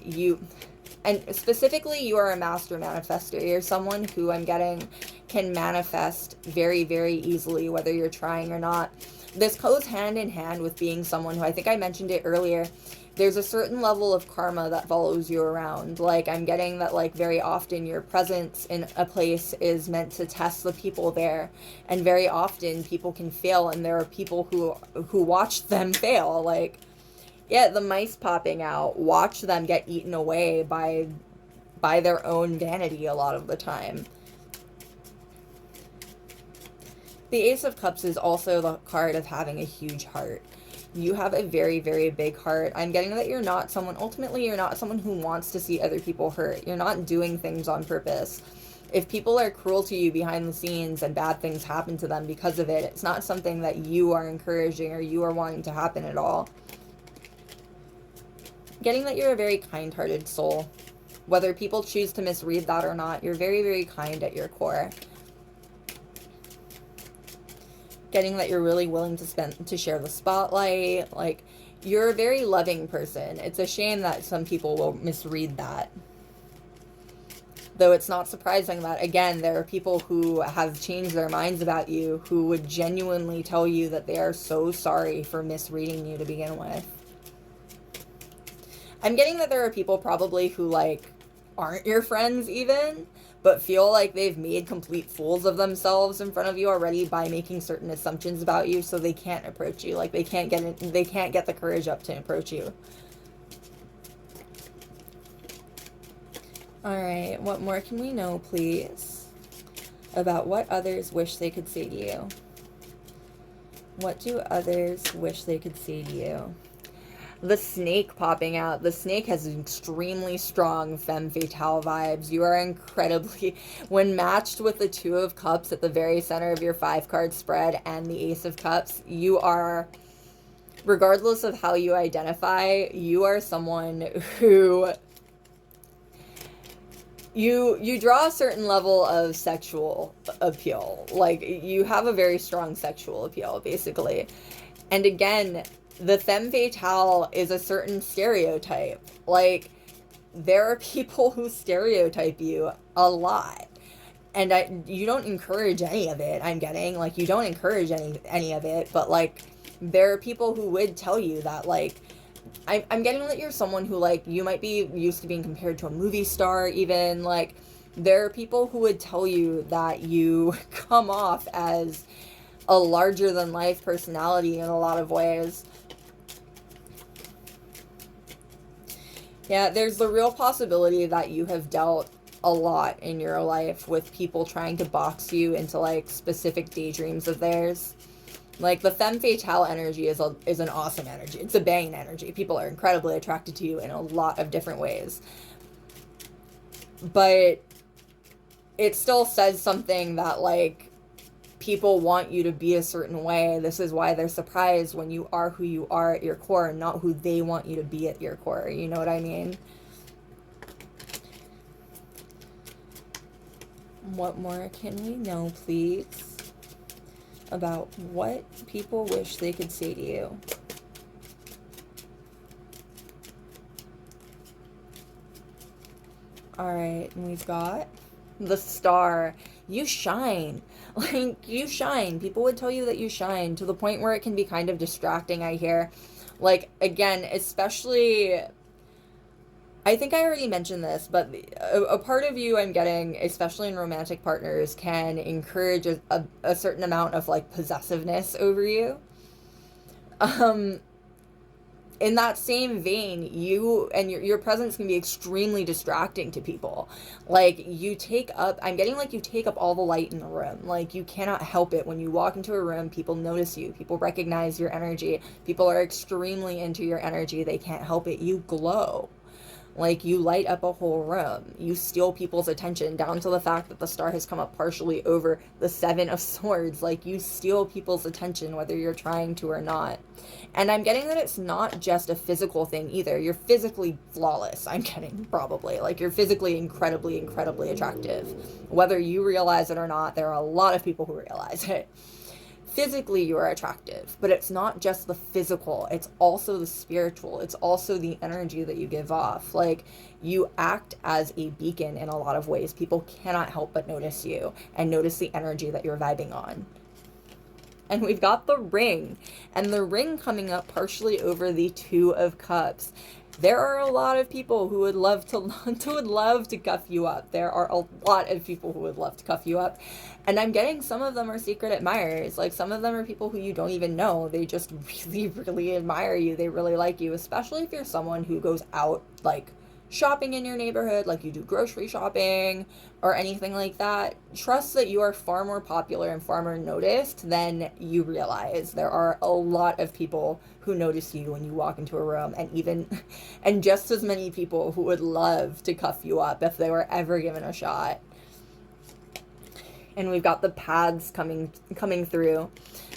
And specifically, you are a master manifester. You're someone who, I'm getting, can manifest very, very easily, whether you're trying or not. This goes hand in hand with being someone who, I think I mentioned it earlier, there's a certain level of karma that follows you around. Like, I'm getting that, like, very often your presence in a place is meant to test the people there. And very often people can fail, and there are people who watch them fail. Like, yeah, the mice popping out, watch them get eaten away by their own vanity a lot of the time. The Ace of Cups is also the card of having a huge heart. You have a very, very big heart. I'm getting that you're not someone who wants to see other people hurt. You're not doing things on purpose. If people are cruel to you behind the scenes and bad things happen to them because of it, it's not something that you are encouraging or you are wanting to happen at all. Getting that you're a very kind-hearted soul. Whether people choose to misread that or not, you're very, very kind at your core. Getting that you're really willing to share the spotlight. Like, you're a very loving person. It's a shame that some people will misread that. Though it's not surprising that, again, there are people who have changed their minds about you who would genuinely tell you that they are so sorry for misreading you to begin with. I'm getting that there are people probably who, like, aren't your friends even, but feel like they've made complete fools of themselves in front of you already by making certain assumptions about you, so they can't approach you. Like, they can't get the courage up to approach you. Alright, what more can we know, please, about what others wish they could say to you? What do others wish they could say to you? The Snake popping out. The Snake has extremely strong femme fatale vibes. You are incredibly, when matched with the Two of Cups at the very center of your 5-card spread and the Ace of Cups, you are, regardless of how you identify, you are someone who, you draw a certain level of sexual appeal. Like, you have a very strong sexual appeal, basically. And again, the femme fatale is a certain stereotype. Like, there are people who stereotype you a lot. And you don't encourage any of it, I'm getting. Like, you don't encourage any of it, but, like, there are people who would tell you that, like, I'm getting that you're someone who, like, you might be used to being compared to a movie star, even, like, There are people who would tell you that you come off as a larger than life personality in a lot of ways. Yeah, there's the real possibility that you have dealt a lot in your life with people trying to box you into like specific daydreams of theirs. Like the femme fatale energy is an awesome energy. It's a banging energy. People are incredibly attracted to you in a lot of different ways. But it still says something that like people want you to be a certain way. This is why they're surprised when you are who you are at your core and not who they want you to be at your core. You know what I mean? What more can we know, please, about what people wish they could say to you? All right, and we've got the Star. You shine. Like, you shine. People would tell you that you shine to the point where it can be kind of distracting, I hear. Like, again, especially, I think I already mentioned this, but a part of you I'm getting, especially in romantic partners, can encourage a certain amount of, like, possessiveness over you. In that same vein, you and your presence can be extremely distracting to people. Like, you take up, I'm getting like you take up all the light in the room. Like, you cannot help it. When you walk into a room, people notice you. People recognize your energy. People are extremely into your energy. They can't help it. You glow. Like, you light up a whole room. You steal people's attention, down to the fact that the Star has come up partially over the Seven of Swords. Like, you steal people's attention whether you're trying to or not. And I'm getting that it's not just a physical thing either. You're physically flawless, I'm getting, probably. Like, you're physically incredibly, incredibly attractive. Whether you realize it or not, there are a lot of people who realize it. Physically you are attractive, but it's not just the physical, it's also the spiritual, it's also the energy that you give off. Like, you act as a beacon in a lot of ways. People cannot help but notice you and notice the energy that you're vibing on. And we've got the Ring, and the Ring coming up partially over the Two of Cups. There are a lot of people who would love to cuff you up. There are a lot of people who would love to cuff you up. And I'm getting some of them are secret admirers. Like, some of them are people who you don't even know. They just really, really admire you. They really like you, especially if you're someone who goes out, like, shopping in your neighborhood, like you do grocery shopping or anything like that. Trust that you are far more popular and far more noticed than you realize. There are a lot of people who notice you when you walk into a room, and just as many people who would love to cuff you up if they were ever given a shot. And we've got the Paths coming through.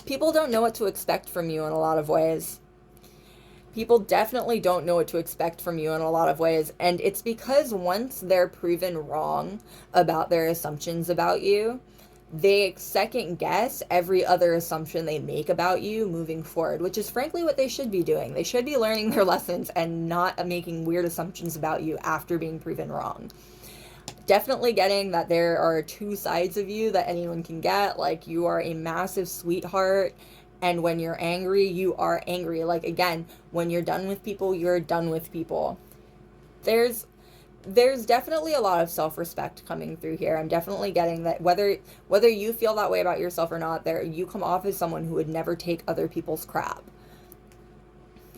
People don't know what to expect from you in a lot of ways. People definitely don't know what to expect from you in a lot of ways. And it's because once they're proven wrong about their assumptions about you, they second guess every other assumption they make about you moving forward, which is frankly what they should be doing. They should be learning their lessons and not making weird assumptions about you after being proven wrong. Definitely getting that there are two sides of you that anyone can get. Like, you are a massive sweetheart, and when you're angry, you are angry. Like, again, when you're done with people, you're done with people. There's definitely a lot of self-respect coming through here. I'm definitely getting that whether you feel that way about yourself or not, you come off as someone who would never take other people's crap.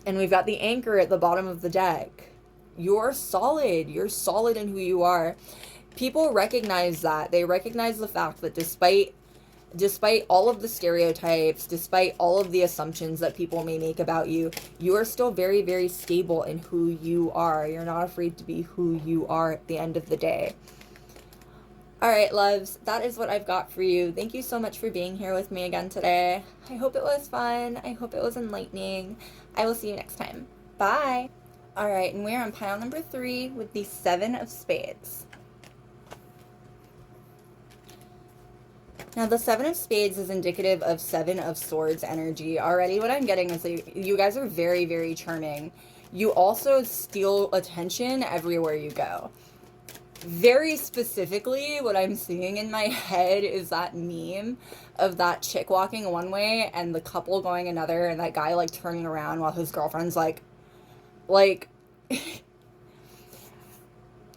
And we've got the Anchor at the bottom of the deck. You're solid. You're solid in who you are. People recognize that. They recognize the fact that despite all of the stereotypes, despite all of the assumptions that people may make about you, you are still very, very stable in who you are. You're not afraid to be who you are at the end of the day. All right, loves, that is what I've got for you. Thank you so much for being here with me again today. I hope it was fun. I hope it was enlightening. I will see you next time. Bye. All right, and we're on pile number 3 with the 7 of Spades. Now, the 7 of Spades is indicative of 7 of Swords energy. Already, what I'm getting is that you guys are very, very charming. You also steal attention everywhere you go. Very specifically, what I'm seeing in my head is that meme of that chick walking one way and the couple going another, and that guy, like, turning around while his girlfriend's, like...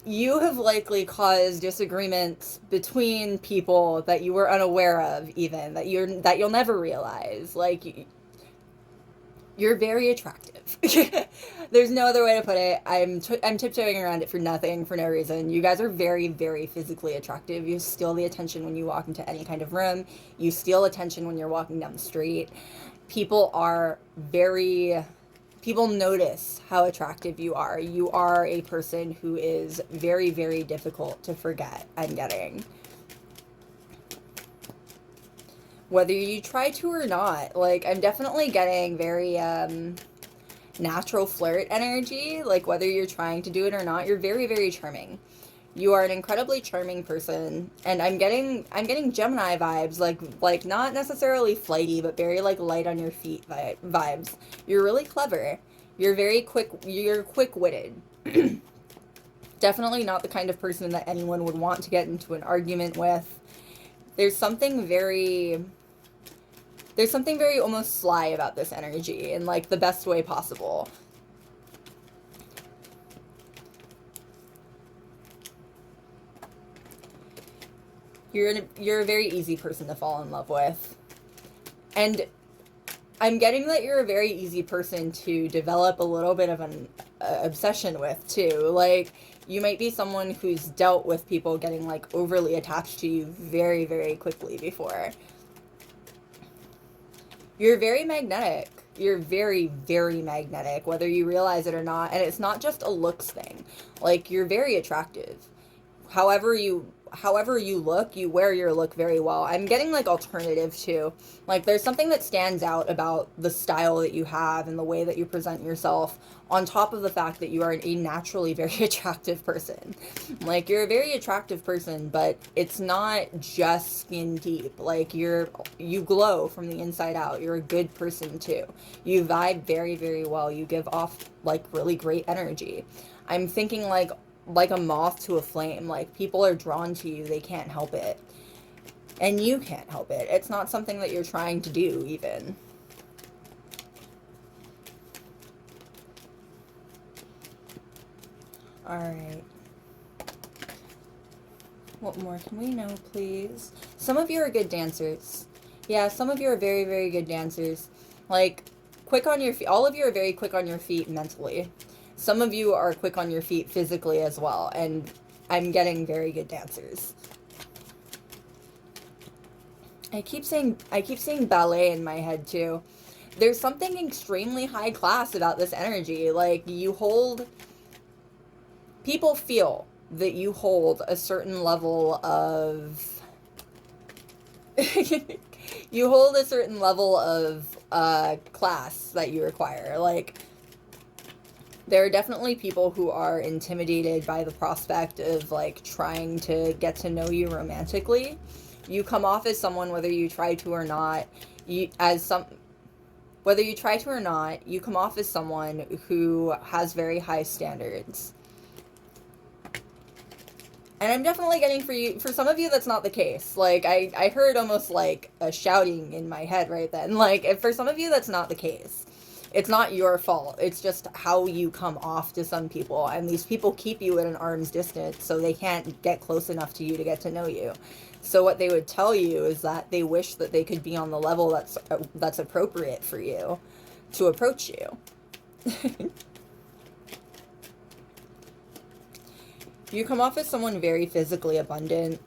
you have likely caused disagreements between people that you were unaware of, even that you'll never realize. Like, you're very attractive. There's no other way to put it. I'm tiptoeing around it for nothing, for no reason. You guys are very, very physically attractive. You steal the attention when you walk into any kind of room. You steal attention when you're walking down the street. People are very... People notice how attractive you are. You are a person who is very, very difficult to forget, I'm getting. Whether you try to or not. Like, I'm definitely getting very, natural flirt energy. Like, whether you're trying to do it or not, you're very, very charming. You are an incredibly charming person, and I'm getting Gemini vibes, like not necessarily flighty, but very like light on your feet vibes. You're really clever. You're very quick. You're quick-witted. Definitely not the kind of person that anyone would want to get into an argument with. There's something very almost sly about this energy in like the best way possible. You're a very easy person to fall in love with. And I'm getting that you're a very easy person to develop a little bit of an obsession with, too. Like, you might be someone who's dealt with people getting, like, overly attached to you very, very quickly before. You're very magnetic. You're very, very magnetic, whether you realize it or not. And it's not just a looks thing. Like, you're very attractive. However you look, you wear your look very well. I'm getting like alternative too. Like, there's something that stands out about the style that you have and the way that you present yourself, on top of the fact that you are a naturally very attractive person. Like, you're a very attractive person, but it's not just skin deep. Like, you glow from the inside out. You're a good person too. You vibe very, very well. You give off like really great energy. I'm thinking like a moth to a flame. Like, people are drawn to you. They can't help it. And you can't help it. It's not something that you're trying to do, even. Alright. What more can we know, please? Some of you are good dancers. Yeah, some of you are very, very good dancers. Like, quick on your feet. All of you are very quick on your feet mentally. Some of you are quick on your feet physically as well, and I'm getting very good dancers. I keep saying ballet in my head too. There's something extremely high class about this energy. Like, people feel that you hold a certain level of you hold a certain level of class that you require. Like, there are definitely people who are intimidated by the prospect of, like, trying to get to know you romantically. You come off as someone, whether you try to or not, you come off as someone who has very high standards. And I'm definitely getting for some of you, that's not the case. Like, I heard almost like a shouting in my head right then. Like, for some of you, that's not the case. It's not your fault. It's just how you come off to some people. And these people keep you at an arm's distance, so they can't get close enough to you to get to know you. So what they would tell you is that they wish that they could be on the level that's appropriate for you to approach you. You come off as someone very physically abundant,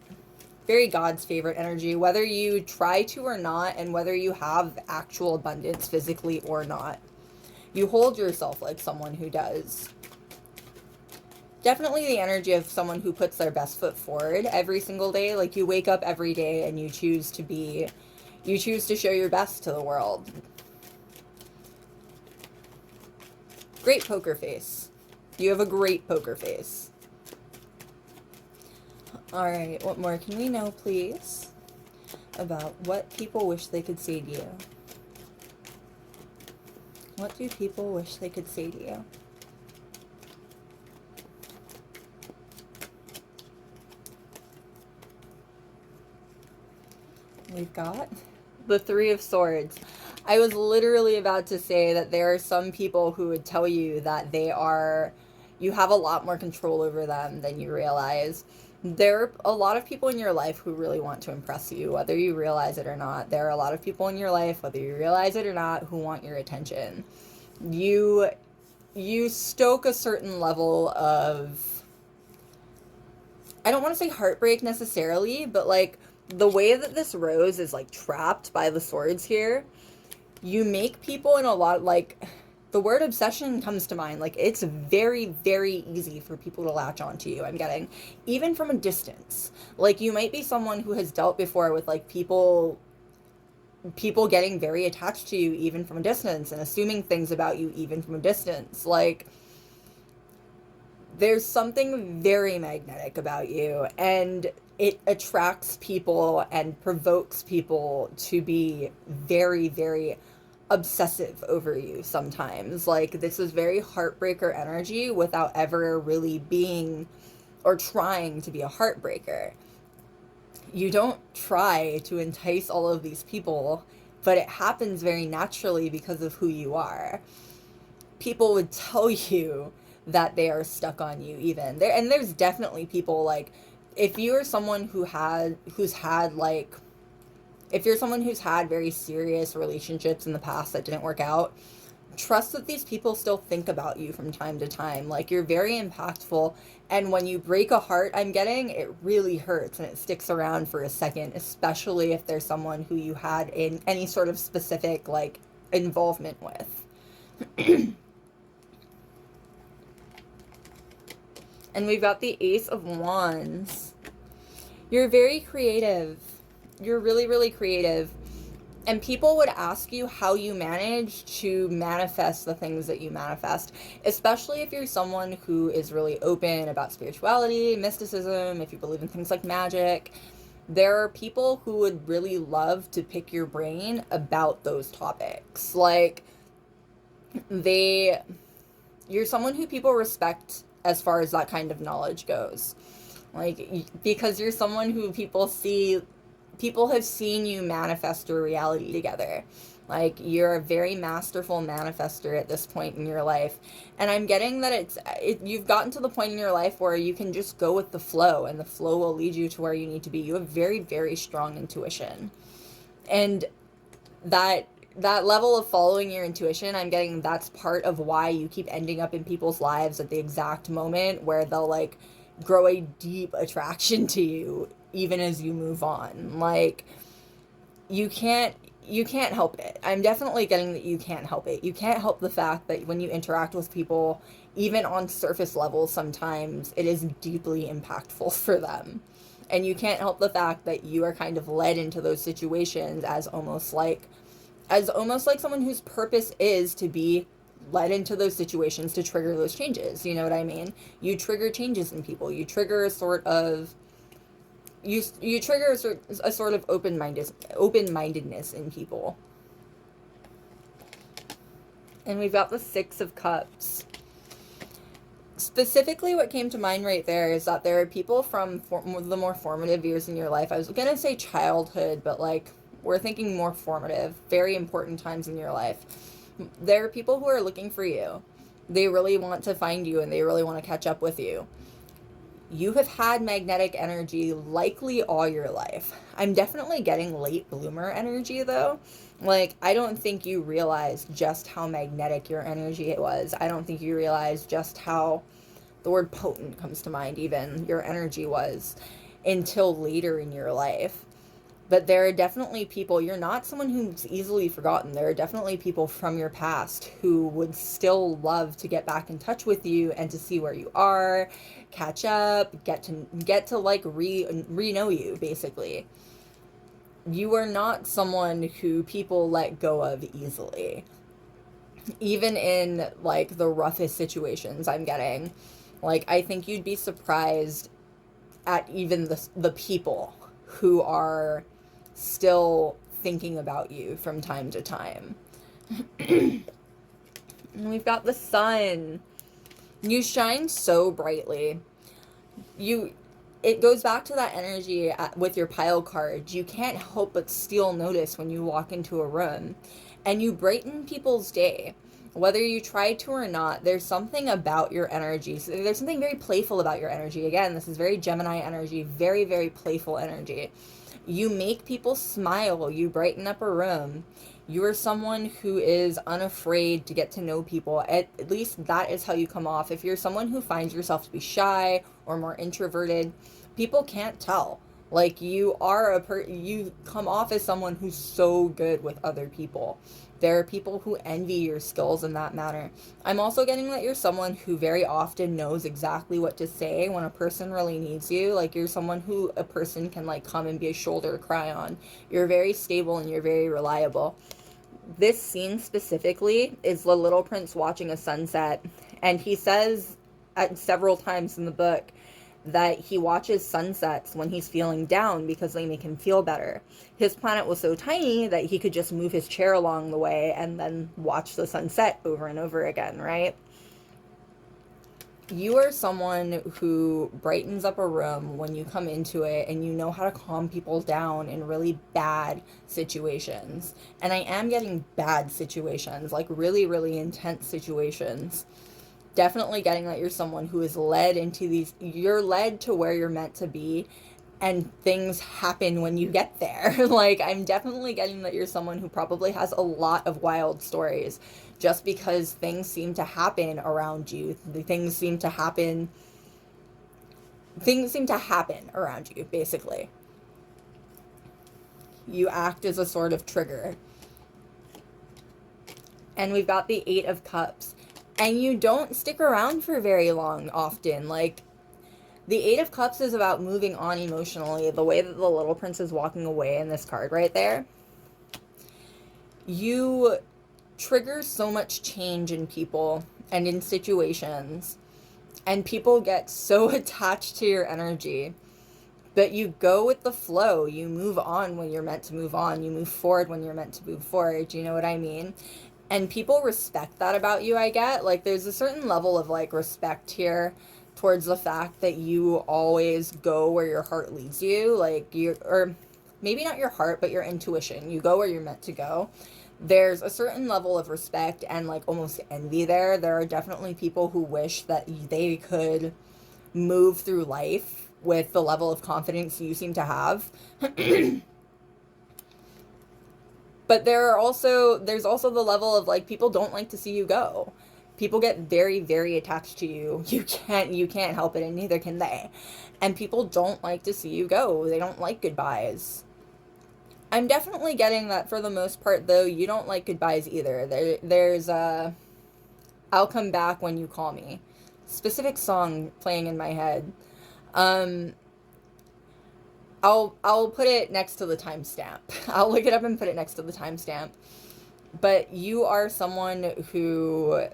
very God's favorite energy, whether you try to or not, and whether you have actual abundance physically or not. You hold yourself like someone who does. Definitely the energy of someone who puts their best foot forward every single day. Like, you wake up every day and you choose to show your best to the world. Great poker face. You have a great poker face. Alright, what more can we know, please, about what people wish they could say to you? What do people wish they could say to you? We've got the Three of Swords. I was literally about to say that there are some people who would tell you that they are You have a lot more control over them than you realize. There are a lot of people in your life who really want to impress you, whether you realize it or not. There are a lot of people in your life, whether you realize it or not, who want your attention. You stoke a certain level of, I don't want to say heartbreak necessarily, but like the way that this rose is like trapped by the swords here, you make people in a lot, like, the word obsession comes to mind. Like, it's very, very easy for people to latch onto you, I'm getting, even from a distance. Like, you might be someone who has dealt before with, like, people getting very attached to you even from a distance and assuming things about you even from a distance. Like, there's something very magnetic about you, and it attracts people and provokes people to be very, very obsessive over you sometimes. Like, this is very heartbreaker energy without ever really being or trying to be a heartbreaker. You don't try to entice all of these people, but it happens very naturally because of who you are. People would tell you that they are stuck on you even there, and there's definitely people, like, if you're someone who's had like, if you're someone who's had very serious relationships in the past that didn't work out, trust that these people still think about you from time to time. Like, you're very impactful, and when you break a heart, I'm getting, it really hurts and it sticks around for a second, especially if there's someone who you had in any sort of specific like involvement with. And we've got the Ace of Wands. You're very creative. You're really, really creative. And people would ask you how you manage to manifest the things that you manifest, especially if you're someone who is really open about spirituality, mysticism, if you believe in things like magic. There are people who would really love to pick your brain about those topics. Like, you're someone who people respect as far as that kind of knowledge goes. Like, because you're someone who people have seen you manifest your reality together. Like, you're a very masterful manifester at this point in your life. And I'm getting that you've gotten to the point in your life where you can just go with the flow, and the flow will lead you to where you need to be. You have very, very strong intuition. And that level of following your intuition, I'm getting that's part of why you keep ending up in people's lives at the exact moment where they'll like grow a deep attraction to you even as you move on. Like, you can't help it. I'm definitely getting that you can't help it. You can't help the fact that when you interact with people, even on surface levels, sometimes it is deeply impactful for them. And you can't help the fact that you are kind of led into those situations as almost like someone whose purpose is to be led into those situations to trigger those changes. You know what I mean? You trigger changes in people. You trigger a sort of a sort of open-mindedness in people. And we've got the Six of Cups. Specifically, what came to mind right there is that there are people from the more formative years in your life. I was gonna say childhood, but like, we're thinking more formative, very important times in your life. There are people who are looking for you. They really want to find you, and they really want to catch up with you. You have had magnetic energy likely all your life. I'm definitely getting late bloomer energy, though. Like, I don't think you realized just how magnetic your energy it was. I don't think you realized just how, the word potent comes to mind even, your energy was until later in your life. But there are definitely people, you're not someone who's easily forgotten. There are definitely people from your past who would still love to get back in touch with you and to see where you are, catch up, get to like re-know you, basically. You are not someone who people let go of easily. Even in like the roughest situations, I'm getting. Like, I think you'd be surprised at even the people who are still thinking about you from time to time. And we've got the Sun. You shine so brightly. It goes back to that energy with your pile cards. You can't help but steal notice when you walk into a room, and you brighten people's day. Whether you try to or not, there's something about your energy. So there's something very playful about your energy. Again, this is very Gemini energy, very, very playful energy. You make people smile. You brighten up a room. You are someone who is unafraid to get to know people. At least that is how you come off. If you're someone who finds yourself to be shy or more introverted, people can't tell. Like, you are you come off as someone who's so good with other people. There are people who envy your skills in that manner. I'm also getting that you're someone who very often knows exactly what to say when a person really needs you. Like, you're someone who a person can, like, come and be a shoulder to cry on. You're very stable and you're very reliable. This scene specifically is the little prince watching a sunset, and he says several times in the book that he watches sunsets when he's feeling down because they make him feel better. His planet was so tiny that he could just move his chair along the way and then watch the sunset over and over again, right? You are someone who brightens up a room when you come into it, and you know how to calm people down in really bad situations. And I am getting bad situations, like really, really intense situations. Definitely getting that you're someone who is led into these, you're led to where you're meant to be, and things happen when you get there. Like, I'm definitely getting that you're someone who probably has a lot of wild stories, just because things seem to happen around you. Things seem to happen around you, basically. You act as a sort of trigger. And we've got the Eight of Cups. And you don't stick around for very long often. Like, the Eight of Cups is about moving on emotionally. The way that the little prince is walking away in this card right there. You trigger so much change in people and in situations. And people get so attached to your energy. But you go with the flow. You move on when you're meant to move on. You move forward when you're meant to move forward. Do you know what I mean? And people respect that about you, I get. Like, there's a certain level of, like, respect here towards the fact that you always go where your heart leads you. Like, or maybe not your heart, but your intuition. You go where you're meant to go. There's a certain level of respect and, like, almost envy there. There are definitely people who wish that they could move through life with the level of confidence you seem to have. But there's also the level of, like, people don't like to see you go. People get very, very attached to you. You can't help it, and neither can they. And people don't like to see you go. They don't like goodbyes. I'm definitely getting that for the most part, though, you don't like goodbyes either. There's I'll come back when you call me. Specific song playing in my head. I'll put it next to the timestamp. I'll look it up and put it next to the timestamp. But you are someone who,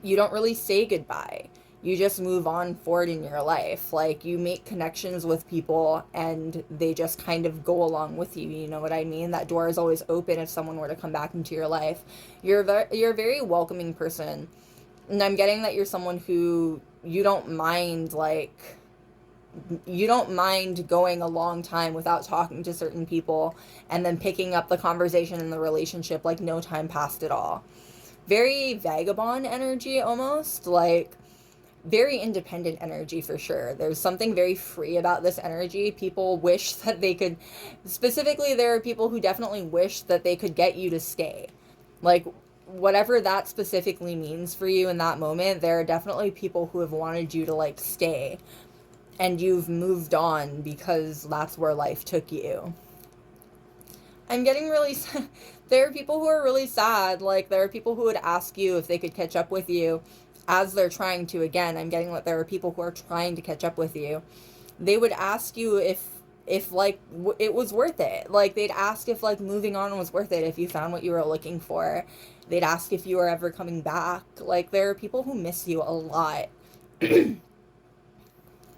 you don't really say goodbye. You just move on forward in your life. Like, you make connections with people and they just kind of go along with you. You know what I mean? That door is always open if someone were to come back into your life. You're a very welcoming person. And I'm getting that you're someone who, you don't mind, like, you don't mind going a long time without talking to certain people and then picking up the conversation in the relationship like no time passed at all. Very vagabond energy almost, like very independent energy for sure. There's something very free about this energy. People wish that they could, specifically there are people who definitely wish that they could get you to stay. Like, whatever that specifically means for you in that moment, there are definitely people who have wanted you to, like, stay. And you've moved on because that's where life took you. I'm getting really... There are people who are really sad. Like, there are people who would ask you if they could catch up with you as they're trying to. Again, I'm getting that there are people who are trying to catch up with you. They would ask you if like, it was worth it. Like, they'd ask if, like, moving on was worth it, if you found what you were looking for. They'd ask if you were ever coming back. Like, there are people who miss you a lot.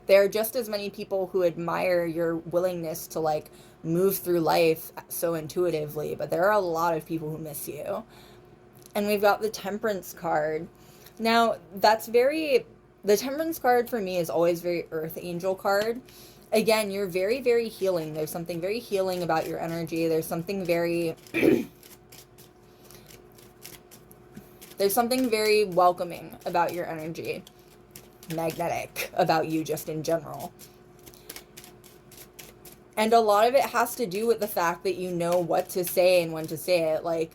There are just as many people who admire your willingness to, like, move through life so intuitively, but there are a lot of people who miss you. And we've got the Temperance card. Now, the Temperance card for me is always very Earth Angel card. Again, you're very, very healing. There's something very healing about your energy. There's something very... There's something very welcoming about your energy, magnetic about you just in general. And a lot of it has to do with the fact that you know what to say and when to say it. Like,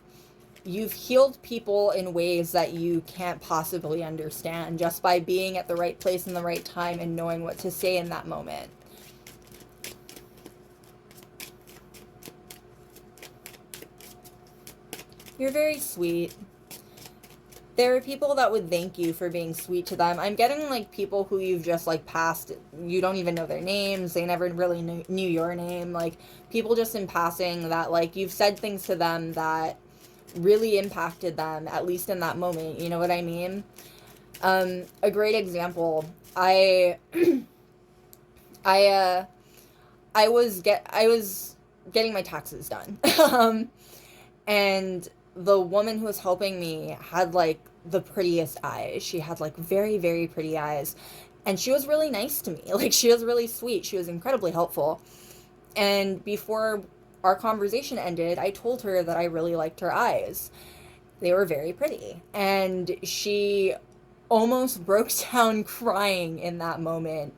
you've healed people in ways that you can't possibly understand just by being at the right place in the right time and knowing what to say in that moment. You're very sweet. There are people that would thank you for being sweet to them. I'm getting, like, people who you've just, like, passed. You don't even know their names. They never really knew your name. Like, people just in passing that, like, you've said things to them that really impacted them, at least in that moment. You know what I mean? A great example. I was getting my taxes done. And the woman who was helping me had, like, the prettiest eyes. She had, like, very, very pretty eyes. And she was really nice to me. Like, she was really sweet. She was incredibly helpful. And before our conversation ended, I told her that I really liked her eyes. They were very pretty. And she almost broke down crying in that moment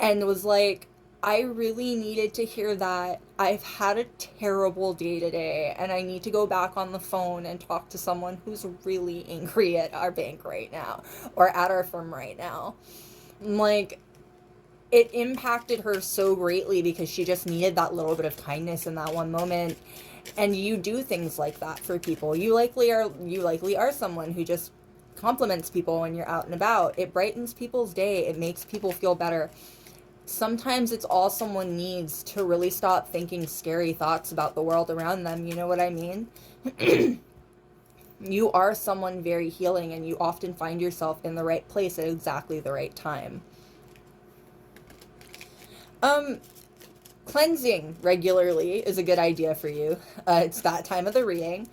and was like, I really needed to hear that. I've had a terrible day today, and I need to go back on the phone and talk to someone who's really angry at our bank right now, or at our firm right now. Like, it impacted her so greatly because she just needed that little bit of kindness in that one moment. And you do things like that for people. You likely are someone who just compliments people when you're out and about. It brightens people's day. It makes people feel better. Sometimes it's all someone needs to really stop thinking scary thoughts about the world around them. You know what I mean? You are someone very healing, and you often find yourself in the right place at exactly the right time. Cleansing regularly is a good idea for you. It's that time of the reading.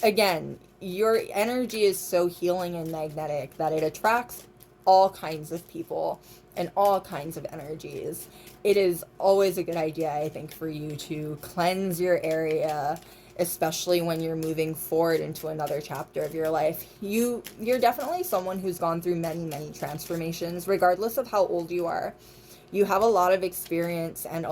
Again, your energy is so healing and magnetic that it attracts all kinds of people and all kinds of energies. It is always a good idea, I think, for you to cleanse your area, especially when you're moving forward into another chapter of your life. You're definitely someone who's gone through many, many transformations, regardless of how old you are. You have a lot of experience and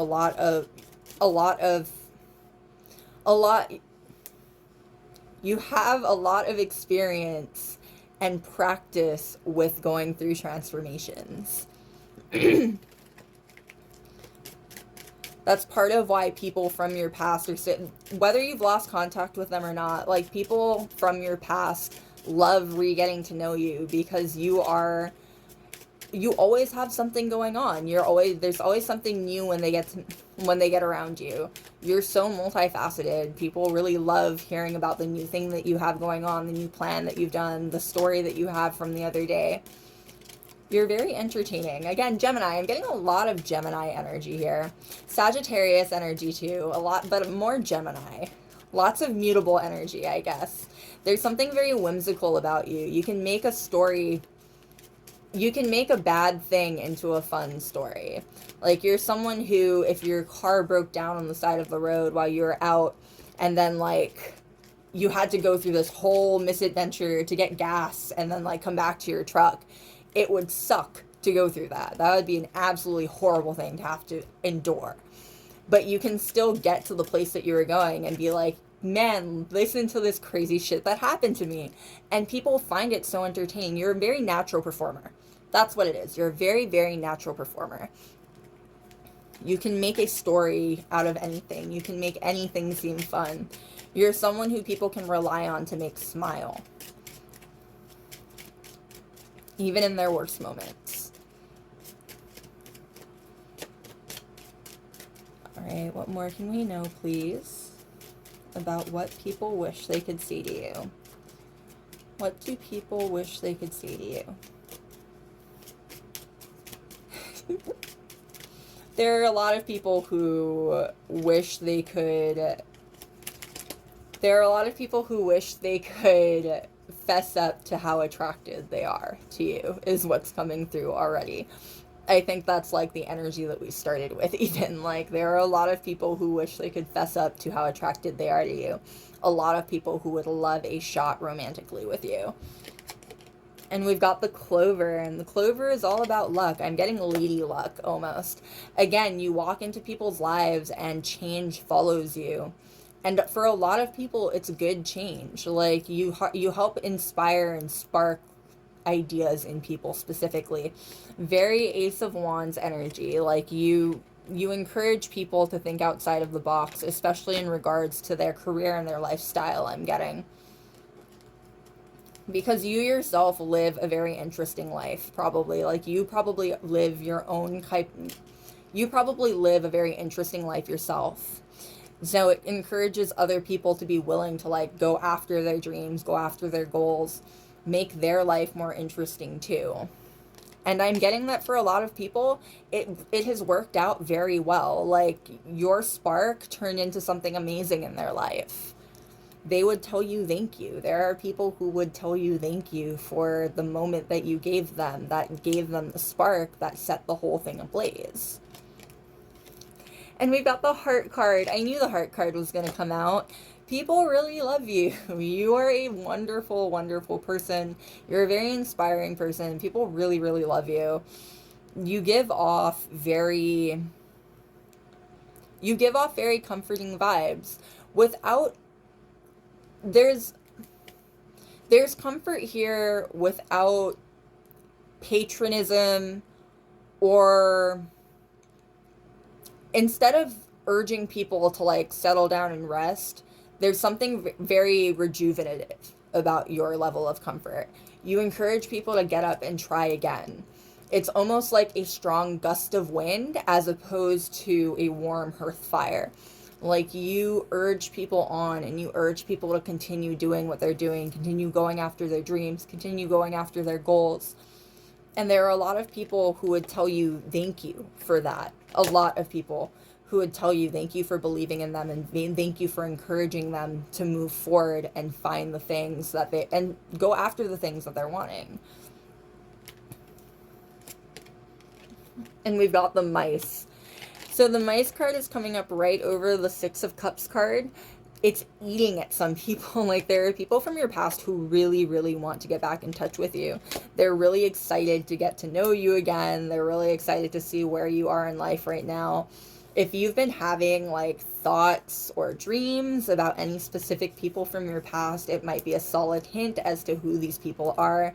you have a lot of experience and practice with going through transformations. That's part of why people from your past whether you've lost contact with them or not, like, people from your past love re-getting to know you because you always have something going on. There's always something new when they get around you. You're so multifaceted. People really love hearing about the new thing that you have going on, the new plan that you've done, the story that you have from the other day. You're very entertaining. Again, Gemini. I'm getting a lot of Gemini energy here. Sagittarius energy too. A lot, but more Gemini. Lots of mutable energy, I guess. There's something very whimsical about you. You can make a story. You can make a bad thing into a fun story. Like, you're someone who, if your car broke down on the side of the road while you were out, and then, like, you had to go through this whole misadventure to get gas and then, like, come back to your truck, it would suck to go through that. That would be an absolutely horrible thing to have to endure. But you can still get to the place that you were going and be like, man, listen to this crazy shit that happened to me. And people find it so entertaining. You're a very natural performer. That's what it is. You're a very, very natural performer. You can make a story out of anything. You can make anything seem fun. You're someone who people can rely on to make smile, even in their worst moments. All right, what more can we know, please, about what people wish they could see to you? What do people wish they could see to you? There are a lot of people who wish they could... There are a lot of people who wish they could fess up to how attracted they are to you, is what's coming through already. I think that's like the energy that we started with. Even like there are a lot of people who wish they could fess up to how attracted they are to you. A lot of people who would love a shot romantically with you. And we've got the clover, and the clover is all about luck. I'm getting lady luck almost. Again, you walk into people's lives and change follows you. And for a lot of people, it's good change. Like you help inspire and spark ideas in people specifically. Very Ace of Wands energy. Like you encourage people to think outside of the box, especially in regards to their career and their lifestyle, I'm getting. Because you yourself live a very interesting life, probably. Like, you probably live your own you probably live a very interesting life yourself. So it encourages other people to be willing to, like, go after their dreams, go after their goals, make their life more interesting, too. And I'm getting that for a lot of people, it has worked out very well. Like, your spark turned into something amazing in their life. They would tell you thank you. There are people who would tell you thank you for the moment that you gave them, that gave them the spark that set the whole thing ablaze. And we've got the heart card. I knew the heart card was going to come out. People really love you. You are a wonderful, wonderful person. You're a very inspiring person. People really, really love you. You give off very comforting vibes without there's comfort here without patronism, or instead of urging people to like settle down and rest, there's something very rejuvenative about your level of comfort. You encourage people to get up and try again. It's almost like a strong gust of wind as opposed to a warm hearth fire. Like, you urge people on, and you urge people to continue doing what they're doing, continue going after their dreams, continue going after their goals. And there are a lot of people who would tell you thank you for that. A lot of people who would tell you thank you for believing in them, and thank you for encouraging them to move forward and find the things that and go after the things that they're wanting. And we've got the mice. So the mice card is coming up right over the Six of Cups card. It's eating at some people. Like, there are people from your past who really, really want to get back in touch with you. They're really excited to get to know you again. They're really excited to see where you are in life right now. If you've been having, like, thoughts or dreams about any specific people from your past, it might be a solid hint as to who these people are.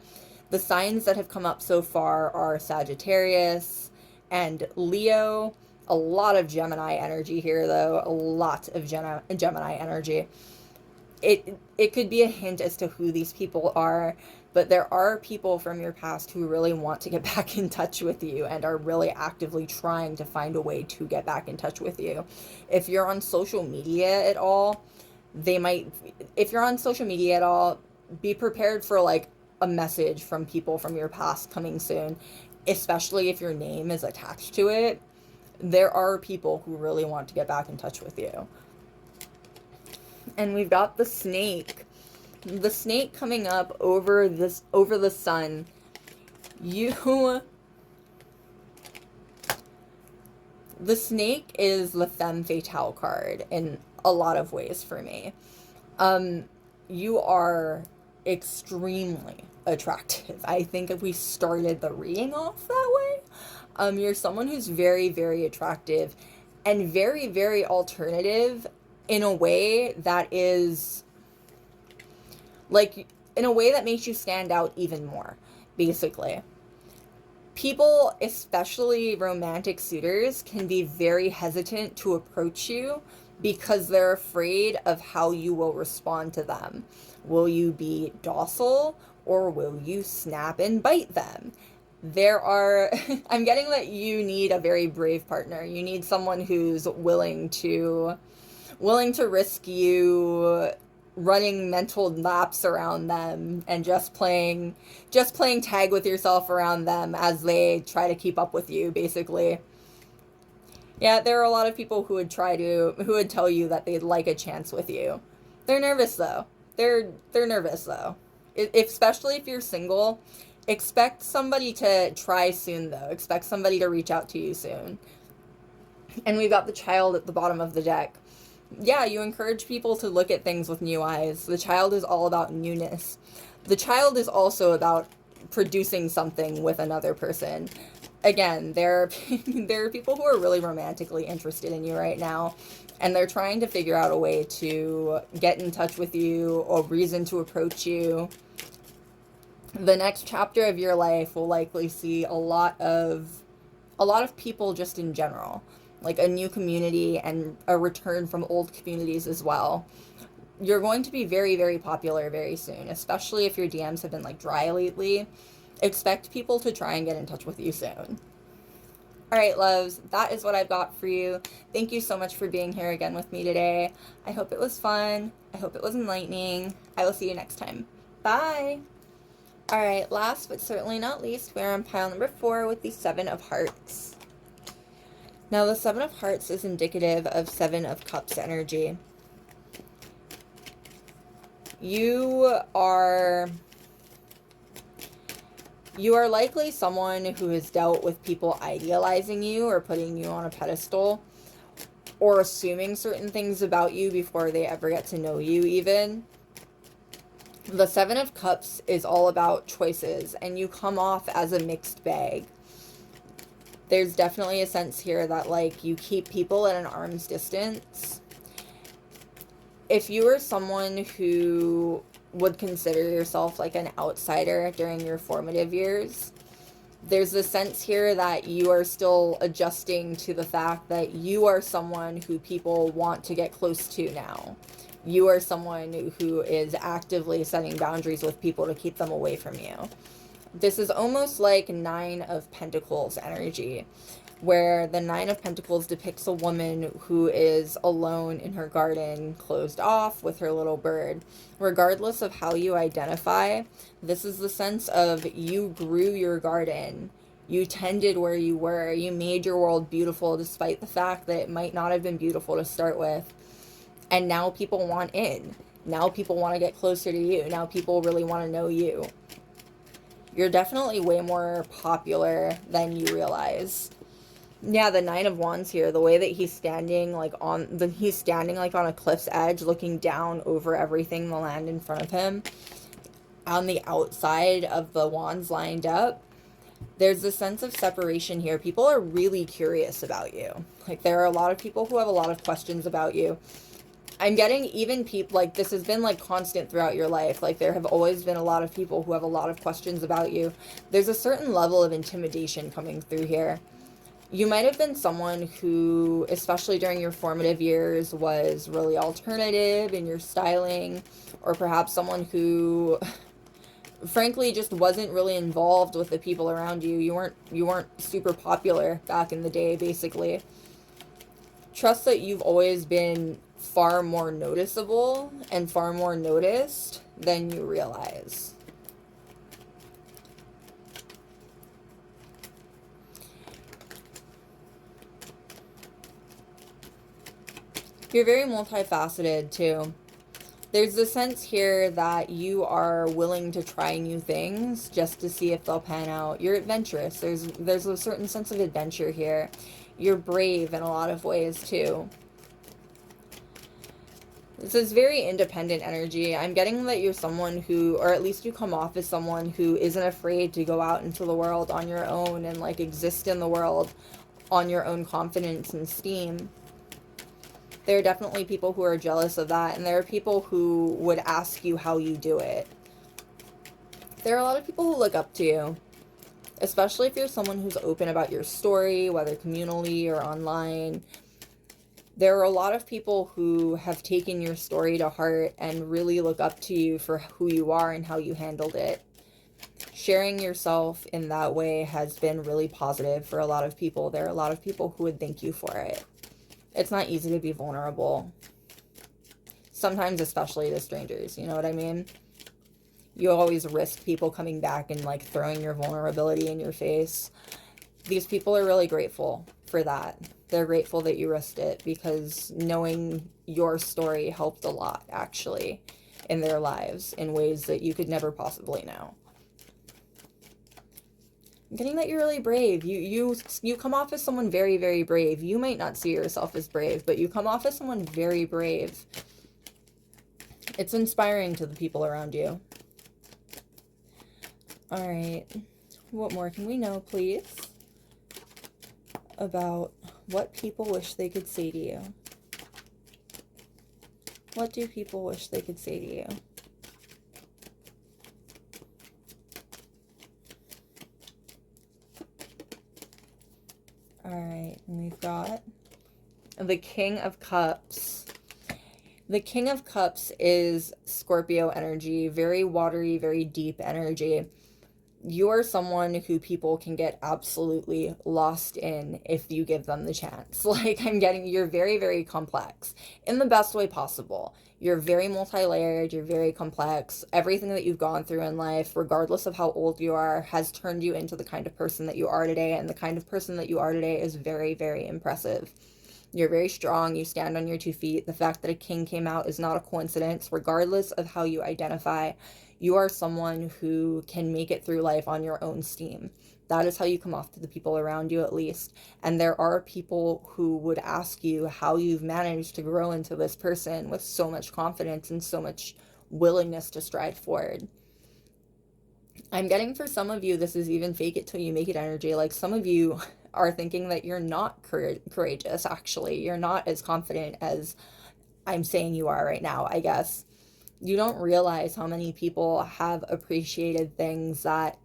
The signs that have come up so far are Sagittarius and Leo. A lot of Gemini energy here, though. A lot of Gemini energy. It could be a hint as to who these people are, but there are people from your past who really want to get back in touch with you and are really actively trying to find a way to get back in touch with you. If you're on social media at all, be prepared for, like, a message from people from your past coming soon, especially if your name is attached to it. There are people who really want to get back in touch with you. And we've got the snake. The snake coming up over the sun. The snake is the femme fatale card in a lot of ways for me. You are extremely attractive. I think if we started the reading off that way, you're someone who's very, very attractive and very, very alternative in a way that is, like, in a way that makes you stand out even more, basically. People, especially romantic suitors, can be very hesitant to approach you because they're afraid of how you will respond to them. Will you be docile, or will you snap and bite them? I'm getting that you need a very brave partner. You need someone who's willing to risk you running mental laps around them and just playing tag with yourself around them as they try to keep up with you, basically. Yeah, there are a lot of people who would tell you that they'd like a chance with you. They're nervous though. They're nervous though. Especially if you're single, Expect somebody to try soon, though. Expect somebody to reach out to you soon. And we've got the Child at the bottom of the deck. Yeah, you encourage people to look at things with new eyes. The Child is all about newness. The Child is also about producing something with another person. Again, there are people who are really romantically interested in you right now, and they're trying to figure out a way to get in touch with you or reason to approach you. The next chapter of your life will likely see a lot of people just in general, like a new community and a return from old communities as well. You're going to be very, very popular very soon, especially if your DMs have been like dry lately. Expect people to try and get in touch with you soon. All right, loves, that is what I've got for you. Thank you so much for being here again with me today. I hope it was fun. I hope it was enlightening. I will see you next time. Bye. All right, last but certainly not least, we're on pile number 4 with the 7 of Hearts. Now, the 7 of Hearts is indicative of 7 of Cups energy. You are likely someone who has dealt with people idealizing you or putting you on a pedestal or assuming certain things about you before they ever get to know you even. The 7 of Cups is all about choices, and you come off as a mixed bag. There's definitely a sense here that, like, you keep people at an arm's distance. If you are someone who would consider yourself like an outsider during your formative years, there's a sense here that you are still adjusting to the fact that you are someone who people want to get close to now. You are someone who is actively setting boundaries with people to keep them away from you. This is almost like 9 of Pentacles energy, where the 9 of Pentacles depicts a woman who is alone in her garden, closed off with her little bird. Regardless of how you identify, this is the sense of you grew your garden. You tended where you were. You made your world beautiful despite the fact that it might not have been beautiful to start with. And now people want in. Now people want to get closer to you. Now people really want to know you. You're definitely way more popular than you realize. Yeah, the 9 of Wands here, the way that he's standing like on a cliff's edge, looking down over everything, the land in front of him, on the outside of the wands lined up. There's a sense of separation here. People are really curious about you. Like, there are a lot of people who have a lot of questions about you. I'm getting even people, like, this has been, like, constant throughout your life. Like, there have always been a lot of people who have a lot of questions about you. There's a certain level of intimidation coming through here. You might have been someone who, especially during your formative years, was really alternative in your styling, or perhaps someone who, frankly, just wasn't really involved with the people around you. You weren't super popular back in the day, basically. Trust that you've always been far more noticeable and far more noticed than you realize. You're very multifaceted too. There's the sense here that you are willing to try new things just to see if they'll pan out. You're adventurous. There's a certain sense of adventure here. You're brave in a lot of ways too. This is very independent energy. I'm getting that you're someone who, or at least you come off as someone who isn't afraid to go out into the world on your own and like exist in the world on your own confidence and steam. There are definitely people who are jealous of that, and there are people who would ask you how you do it. There are a lot of people who look up to you, especially if you're someone who's open about your story, whether communally or online. There are a lot of people who have taken your story to heart and really look up to you for who you are and how you handled it. Sharing yourself in that way has been really positive for a lot of people. There are a lot of people who would thank you for it. It's not easy to be vulnerable. Sometimes, especially to strangers, you know what I mean? You always risk people coming back and like throwing your vulnerability in your face. These people are really grateful for that. They're grateful that you risked it, because knowing your story helped a lot, actually, in their lives in ways that you could never possibly know. I'm getting that you're really brave. You come off as someone very, very brave. You might not see yourself as brave, but you come off as someone very brave. It's inspiring to the people around you. All right. What more can we know, please, about what people wish they could say to you? What do people wish they could say to you? All right, and we've got the King of Cups. The King of Cups is Scorpio energy, very watery, very deep energy. You are someone who people can get absolutely lost in if you give them the chance. Like, you're very, very complex in the best way possible. You're very multi-layered, you're very complex. Everything that you've gone through in life, regardless of how old you are, has turned you into the kind of person that you are today, and the kind of person that you are today is very, very impressive. You're very strong, you stand on your 2 feet. The fact that a king came out is not a coincidence, regardless of how you identify. You are someone who can make it through life on your own steam. That is how you come off to the people around you, at least. And there are people who would ask you how you've managed to grow into this person with so much confidence and so much willingness to stride forward. I'm getting, for some of you, this is even fake it till you make it energy. Like, some of you are thinking that you're not courageous, actually. You're not as confident as I'm saying you are right now, I guess. You don't realize how many people have appreciated things that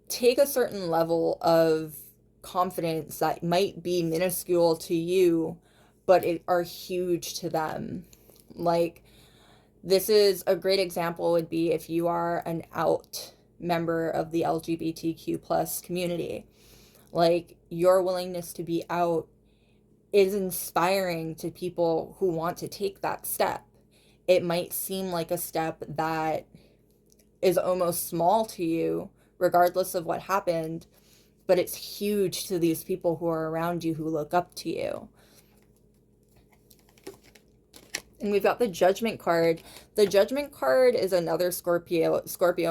take a certain level of confidence that might be minuscule to you, but are huge to them. Like, this is a great example would be if you are an out member of the LGBTQ plus community. Like, your willingness to be out is inspiring to people who want to take that step. It might seem like a step that is almost small to you, regardless of what happened, but it's huge to these people who are around you, who look up to you. And we've got the Judgment card. The Judgment card is another Scorpio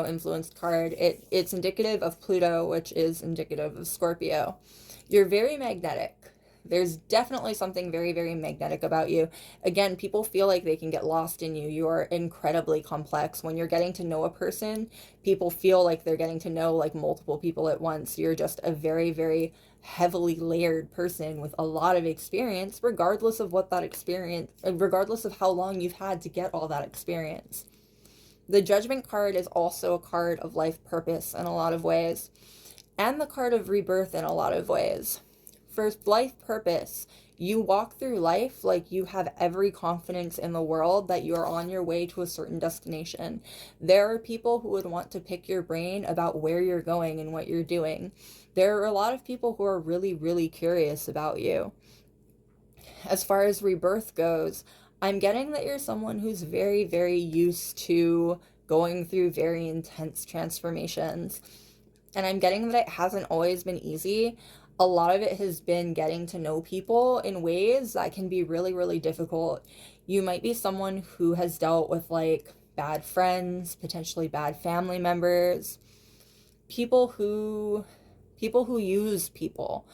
influenced card. It's indicative of Pluto, which is indicative of Scorpio. You're very magnetic. There's definitely something very, very magnetic about you. Again, people feel like they can get lost in you. You are incredibly complex. When you're getting to know a person, people feel like they're getting to know like multiple people at once. You're just a very, very heavily layered person with a lot of experience, regardless of how long you've had to get all that experience. The Judgment card is also a card of life purpose in a lot of ways, and the card of rebirth in a lot of ways. For life purpose, you walk through life like you have every confidence in the world that you're on your way to a certain destination. There are people who would want to pick your brain about where you're going and what you're doing. There are a lot of people who are really, really curious about you. As far as rebirth goes, I'm getting that you're someone who's very, very used to going through very intense transformations. And I'm getting that it hasn't always been easy. A lot of it has been getting to know people in ways that can be really, really difficult. You might be someone who has dealt with like bad friends, potentially bad family members, people who use people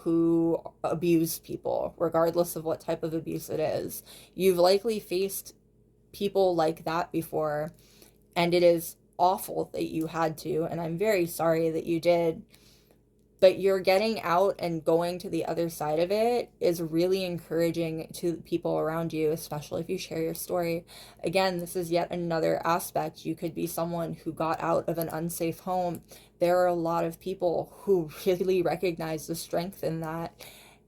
who abuse people, regardless of what type of abuse it is. You've likely faced people like that before, and it is awful that you had to, and I'm very sorry that you did. But you're getting out and going to the other side of it is really encouraging to people around you, especially if you share your story. Again, this is yet another aspect. You could be someone who got out of an unsafe home. There are a lot of people who really recognize the strength in that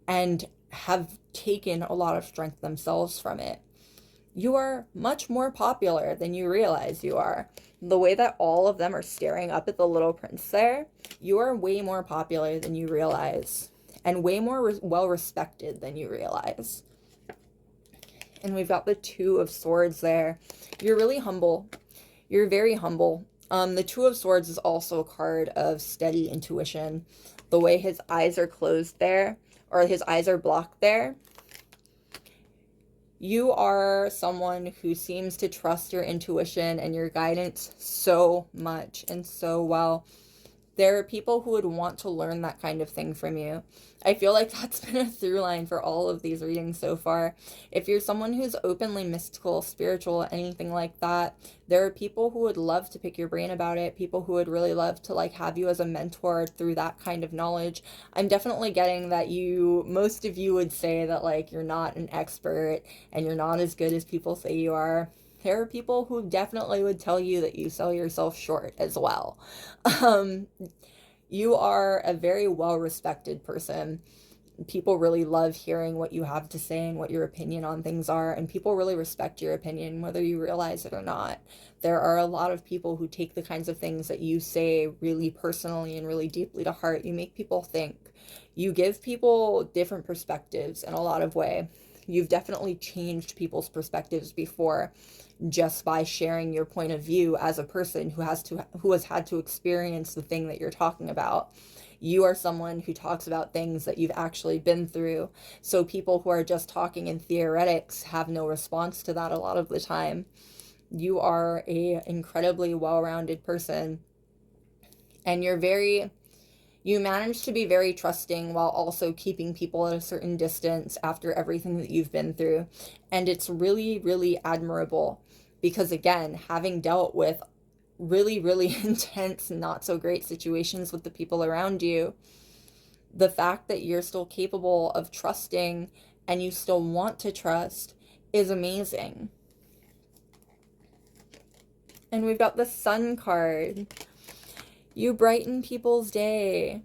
and have taken a lot of strength themselves from it. You are much more popular than you realize you are. The way that all of them are staring up at the little prince there, you are way more popular than you realize, and way more well respected than you realize. And we've got the Two of Swords there. You're really humble. You're very humble. The Two of Swords is also a card of steady intuition. The way his eyes are closed there, or his eyes are blocked there, you are someone who seems to trust your intuition and your guidance so much and so well. There are people who would want to learn that kind of thing from you. I feel like that's been a through line for all of these readings so far. If you're someone who's openly mystical, spiritual, anything like that, there are people who would love to pick your brain about it, people who would really love to like have you as a mentor through that kind of knowledge. I'm definitely getting that most of you would say that like you're not an expert and you're not as good as people say you are. There are people who definitely would tell you that you sell yourself short as well. You are a very well-respected person. People really love hearing what you have to say and what your opinion on things are, and people really respect your opinion, whether you realize it or not. There are a lot of people who take the kinds of things that you say really personally and really deeply to heart. You make people think. You give people different perspectives in a lot of way. You've definitely changed people's perspectives before just by sharing your point of view as a person who has had to experience the thing that you're talking about. You are someone who talks about things that you've actually been through. So people who are just talking in theoretics have no response to that a lot of the time. You are a incredibly well-rounded person, and you manage to be very trusting while also keeping people at a certain distance after everything that you've been through. And it's really, really admirable because, again, having dealt with really, really intense, not so great situations with the people around you, the fact that you're still capable of trusting and you still want to trust is amazing. And we've got the Sun card. You brighten people's day.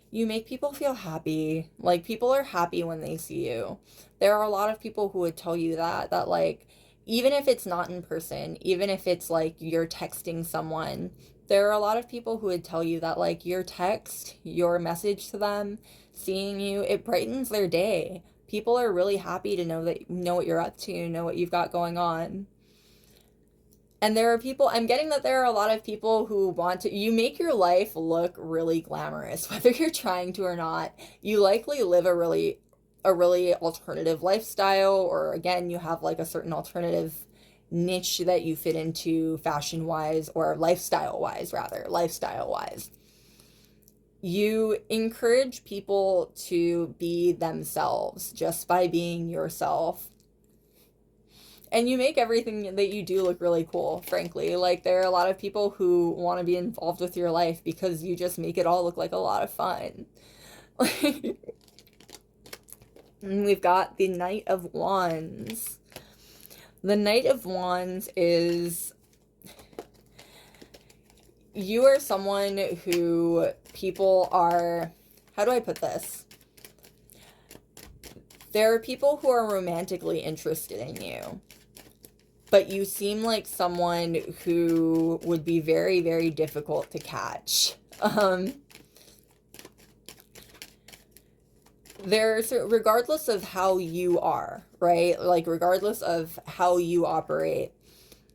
You make people feel happy. Like, people are happy when they see you. There are a lot of people who would tell you that like, even if it's not in person, even if it's like you're texting someone, there are a lot of people who would tell you that like your text, your message to them, seeing you, it brightens their day. People are really happy to know what you're up to, know what you've got going on. And there are people, I'm getting that there are a lot of people who you make your life look really glamorous, whether you're trying to or not. You likely live a really alternative lifestyle, or again, you have like a certain alternative niche that you fit into fashion-wise, or lifestyle-wise. You encourage people to be themselves just by being yourself. And you make everything that you do look really cool, frankly. Like, there are a lot of people who want to be involved with your life because you just make it all look like a lot of fun. And we've got the Knight of Wands. The Knight of Wands is... You are someone who people are... How do I put this? There are people who are romantically interested in you, but you seem like someone who would be very, very difficult to catch. Regardless of how you are, right? Like, regardless of how you operate,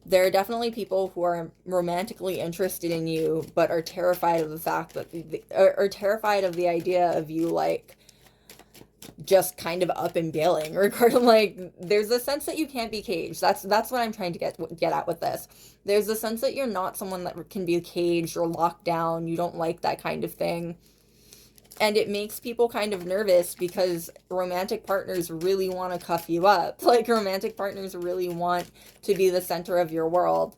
there are definitely people who are romantically interested in you, but are terrified of the fact that, are terrified of the idea of you, like, just kind of up and bailing. Like, there's a sense that you can't be caged. That's what I'm trying to get at with this. There's a sense that you're not someone that can be caged or locked down. You don't like that kind of thing. And it makes people kind of nervous because romantic partners really want to cuff you up. Like, romantic partners really want to be the center of your world.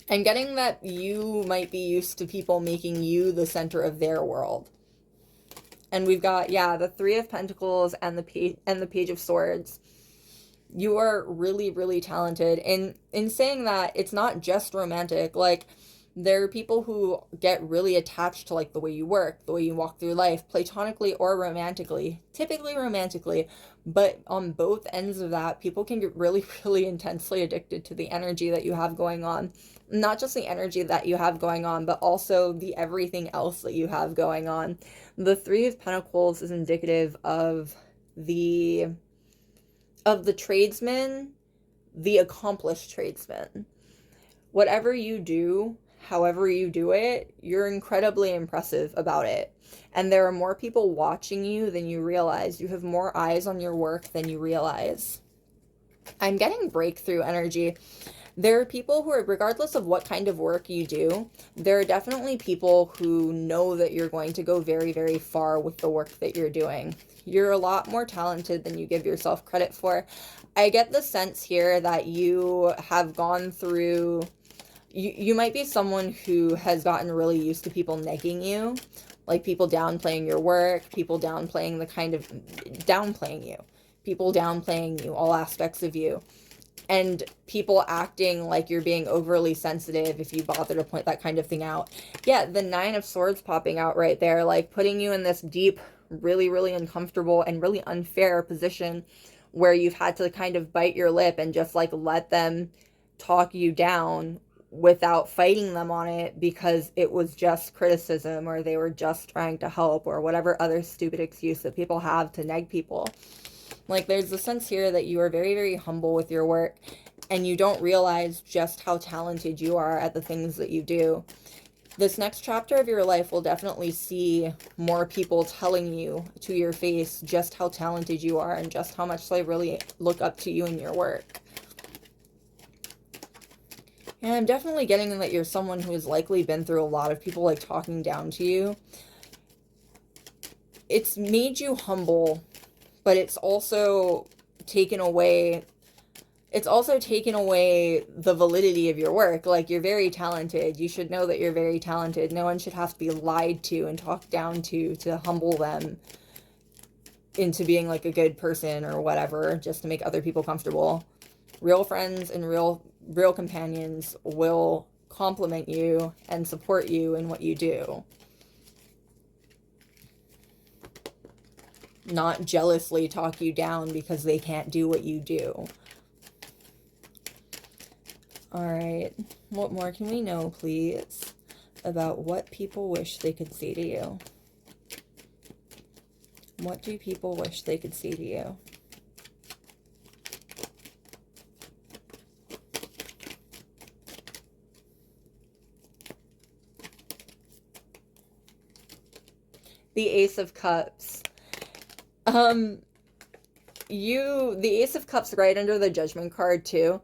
And getting that you might be used to people making you the center of their world. And we've got, the Three of Pentacles and the Page of Swords. You are really, really talented. And in saying that, it's not just romantic. Like, there are people who get really attached to, like, the way you work, the way you walk through life, platonically or romantically. Typically romantically. But on both ends of that, people can get really, really intensely addicted to the energy that you have going on. Not just the energy that you have going on, but also the everything else that you have going on. The Three of Pentacles is indicative of the tradesman, the accomplished tradesman. Whatever you do, however you do it, you're incredibly impressive about it. And there are more people watching you than you realize. You have more eyes on your work than you realize. I'm getting breakthrough energy. There are people who are, regardless of what kind of work you do, there are definitely people who know that you're going to go very, very far with the work that you're doing. You're a lot more talented than you give yourself credit for. I get the sense here that you have gone through, you might be someone who has gotten really used to people negging you, like people downplaying your work, people downplaying the kind of, downplaying you, people downplaying you, all aspects of you, and people acting like you're being overly sensitive if you bother to point that kind of thing out. Yeah, the Nine of Swords popping out right there, like putting you in this deep, really, really uncomfortable and really unfair position where you've had to kind of bite your lip and just like let them talk you down without fighting them on it because it was just criticism or they were just trying to help or whatever other stupid excuse that people have to neg people. Like, there's a sense here that you are very, very humble with your work and you don't realize just how talented you are at the things that you do. This next chapter of your life will definitely see more people telling you to your face just how talented you are and just how much they really look up to you in your work. And I'm definitely getting that you're someone who has likely been through a lot of people like talking down to you. It's made you humble, but it's also taken away the validity of your work. Like, you're very talented. You should know that you're very talented. No one should have to be lied to and talked down to humble them into being like a good person or whatever, just to make other people comfortable. Real friends and real companions will compliment you and support you in what you do. Not jealously talk you down because they can't do what you do. All right, what more can we know, please, about what people wish they could say to you? What do people wish they could say to you? The Ace of Cups. The Ace of Cups right under the Judgment card too.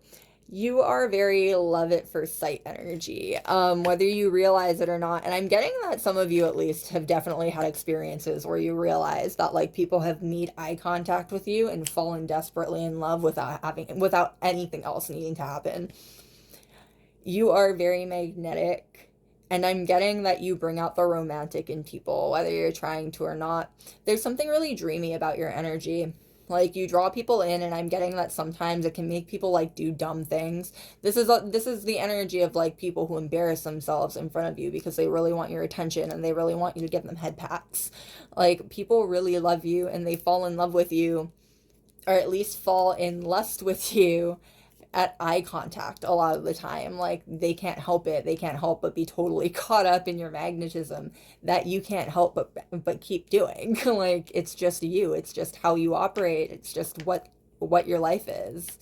You are very love at first sight energy, whether you realize it or not. And I'm getting that some of you at least have definitely had experiences where you realize that like people have made eye contact with you and fallen desperately in love without anything else needing to happen. You are very magnetic, and I'm getting that you bring out the romantic in people, whether you're trying to or not. There's something really dreamy about your energy. Like, you draw people in, and I'm getting that sometimes it can make people like do dumb things. This is the energy of like people who embarrass themselves in front of you because they really want your attention and they really want you to give them head pats. Like, people really love you and they fall in love with you, or at least fall in lust with you at eye contact a lot of the time. Like, they can't help it. They can't help but be totally caught up in your magnetism that you can't help but keep doing. Like, it's just you. It's just how you operate. It's just what your life is.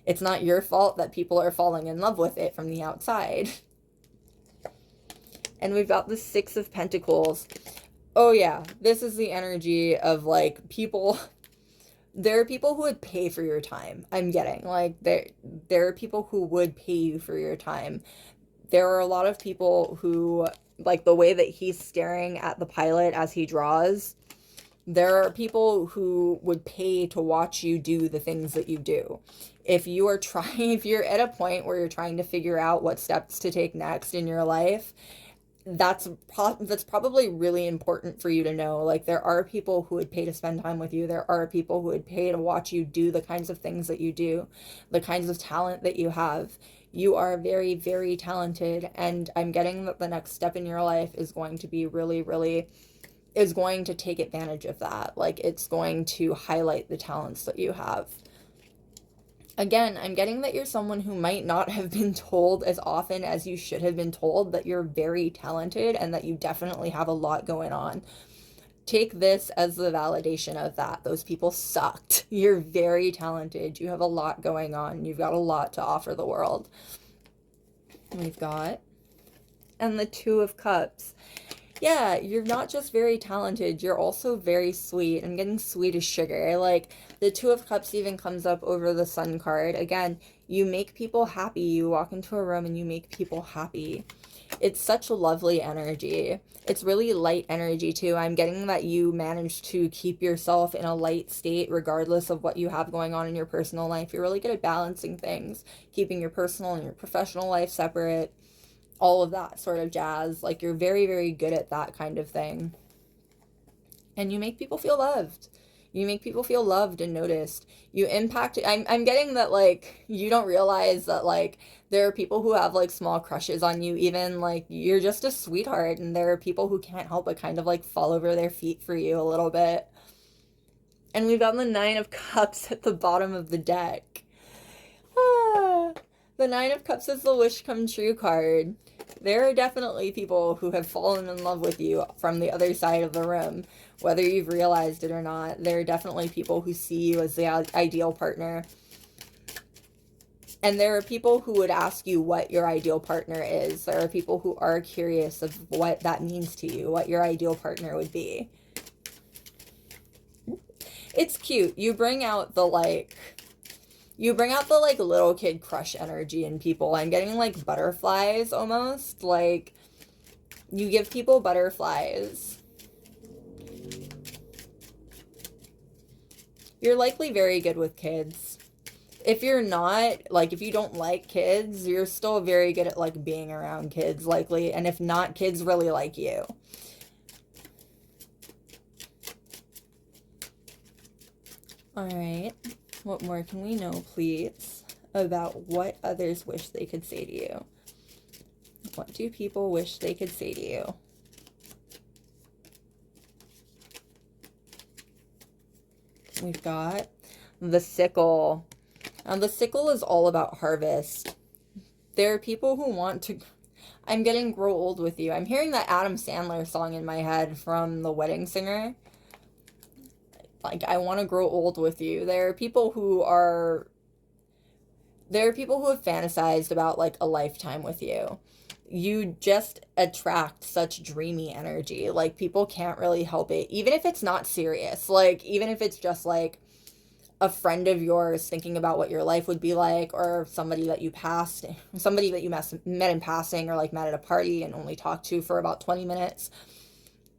It's not your fault that people are falling in love with it from the outside. And we've got the Six of Pentacles. Oh yeah, this is the energy of like people. There are people who would pay for your time. I'm getting like there are people who would pay you for your time. There are a lot of people who, like the way that he's staring at the pilot as he draws, there are people who would pay to watch you do the things that you do. If you're at a point where you're trying to figure out what steps to take next in your life, that's probably really important for you to know. Like, there are people who would pay to spend time with you. There are people who would pay to watch you do the kinds of things that you do, the kinds of talent that you have. You are very, very talented, and I'm getting that the next step in your life is going to be is going to take advantage of that. Like, it's going to highlight the talents that you have. Again, I'm getting that you're someone who might not have been told as often as you should have been told that you're very talented and that you definitely have a lot going on. Take this as the validation of that. Those people sucked. You're very talented. You have a lot going on. You've got a lot to offer the world. We've got, and the Two of Cups. Yeah, you're not just very talented, you're also very sweet. I'm getting sweet as sugar. Like, the Two of Cups even comes up over the Sun card. Again, you make people happy. You walk into a room and you make people happy. It's such a lovely energy. It's really light energy too. I'm getting that you manage to keep yourself in a light state regardless of what you have going on in your personal life. You're really good at balancing things, keeping your personal and your professional life separate, all of that sort of jazz. Like, you're very, very good at that kind of thing. And you make people feel loved. You make people feel loved and noticed. You impact. I'm getting that, like, you don't realize that, like, there are people who have, like, small crushes on you, even, like, you're just a sweetheart, and there are people who can't help but kind of, like, fall over their feet for you a little bit. And we've got the Nine of Cups at the bottom of the deck. Ah, the Nine of Cups is the wish come true card. There are definitely people who have fallen in love with you from the other side of the room, whether you've realized it or not. There are definitely people who see you as the ideal partner. And there are people who would ask you what your ideal partner is. There are people who are curious of what that means to you, what your ideal partner would be. It's cute. You bring out the, like, little kid crush energy in people. I'm getting, like, butterflies almost. Like, you give people butterflies. You're likely very good with kids. If you're not, like, if you don't like kids, you're still very good at, like, being around kids, likely. And if not, kids really like you. All right. What more can we know, please, about what others wish they could say to you? What do people wish they could say to you? We've got the sickle. The sickle is all about harvest. There are people who want to... I'm getting grow old with you. I'm hearing that Adam Sandler song in my head from The Wedding Singer. Like, I want to grow old with you. There are people who have fantasized about, like, a lifetime with you. You just attract such dreamy energy. Like, people can't really help it. Even if it's not serious. Like, even if it's just, like, a friend of yours thinking about what your life would be like, or somebody that you met in passing, or, like, met at a party and only talked to for about 20 minutes.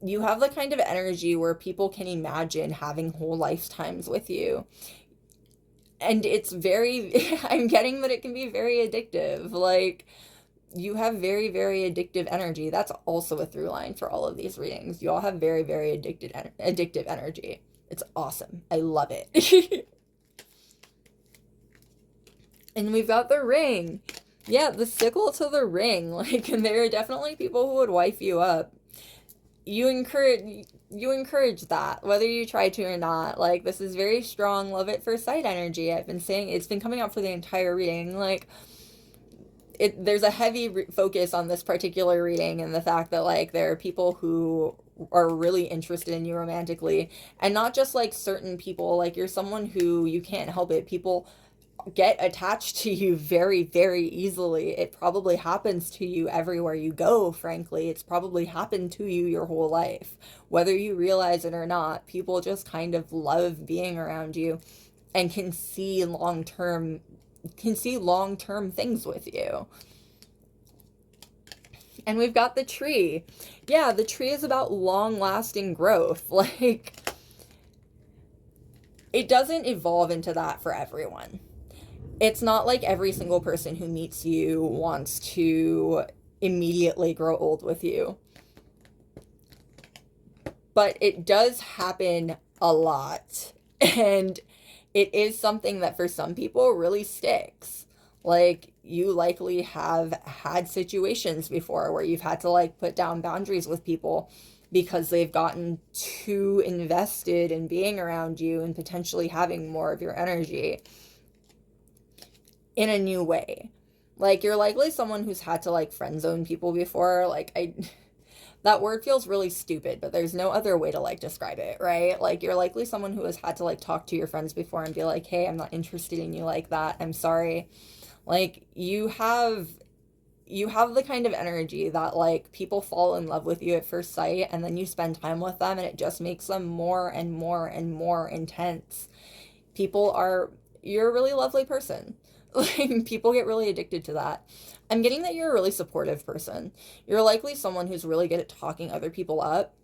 You have the kind of energy where people can imagine having whole lifetimes with you. And it's very, I'm getting that it can be very addictive. Like, you have very, very addictive energy. That's also a through line for all of these readings. You all have very, very addictive energy. It's awesome. I love it. And we've got the ring. Yeah, the sickle to the ring. Like, and there are definitely people who would wife you up. You encourage that, whether you try to or not. Like, this is very strong love at first sight energy. I've been saying it's been coming out for the entire reading. Like, there's a heavy focus on this particular reading, and the fact that, like, there are people who are really interested in you romantically, and not just, like, certain people. Like, you're someone who, you can't help it, people get attached to you very, very easily. It probably happens to you everywhere you go, frankly. It's probably happened to you your whole life. Whether you realize it or not, people just kind of love being around you and can see long-term things with you. And we've got the tree. Yeah, the tree is about long-lasting growth. Like, it doesn't evolve into that for everyone. It's not like every single person who meets you wants to immediately grow old with you. But it does happen a lot. And it is something that for some people really sticks. Like, you likely have had situations before where you've had to, like, put down boundaries with people because they've gotten too invested in being around you and potentially having more of your energy in a new way. Like, you're likely someone who's had to, like, friend zone people before. Like, that word feels really stupid, but there's no other way to, like, describe it, right? Like, you're likely someone who has had to, like, talk to your friends before and be like, hey, I'm not interested in you like that. I'm sorry. Like, you have you have the kind of energy that like people fall in love with you at first sight, and then you spend time with them and it just makes them more and more and more intense. People are, you're a really lovely person. Like people get really addicted to that. I'm getting that you're a really supportive person. You're likely someone who's really good at talking other people up.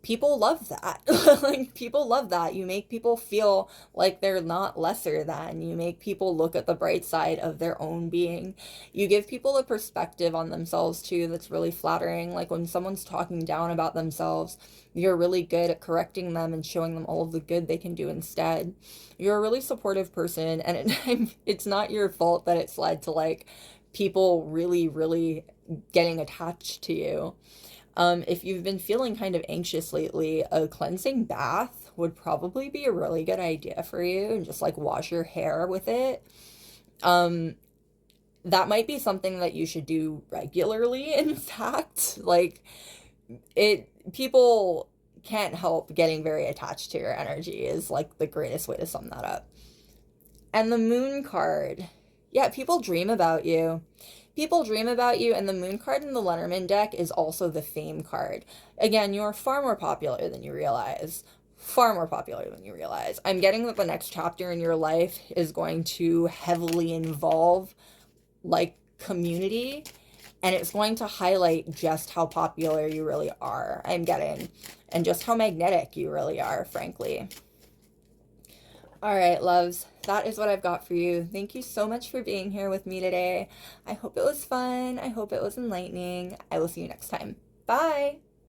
People love that. Like people love that. You make people feel like they're not lesser than. You make people look at the bright side of their own being. You give people a perspective on themselves too that's really flattering. Like when someone's talking down about themselves, you're really good at correcting them and showing them all of the good they can do instead. You're a really supportive person, and it's not your fault that it's led to like people really, really getting attached to you. If you've been feeling kind of anxious lately, a cleansing bath would probably be a really good idea for you, and just like wash your hair with it. Um, that might be something that you should do regularly, in fact. Like people can't help getting very attached to your energy is like the greatest way to sum that up. And the moon card. Yeah, people dream about you. People dream about you, and the moon card in the Lenormand deck is also the fame card. Again, you're far more popular than you realize. Far more popular than you realize. I'm getting that the next chapter in your life is going to heavily involve like community, and it's going to highlight just how popular you really are. I'm getting, and just how magnetic you really are, frankly. All right, loves, that is what I've got for you. Thank you so much for being here with me today. I hope it was fun. I hope it was enlightening. I will see you next time. Bye.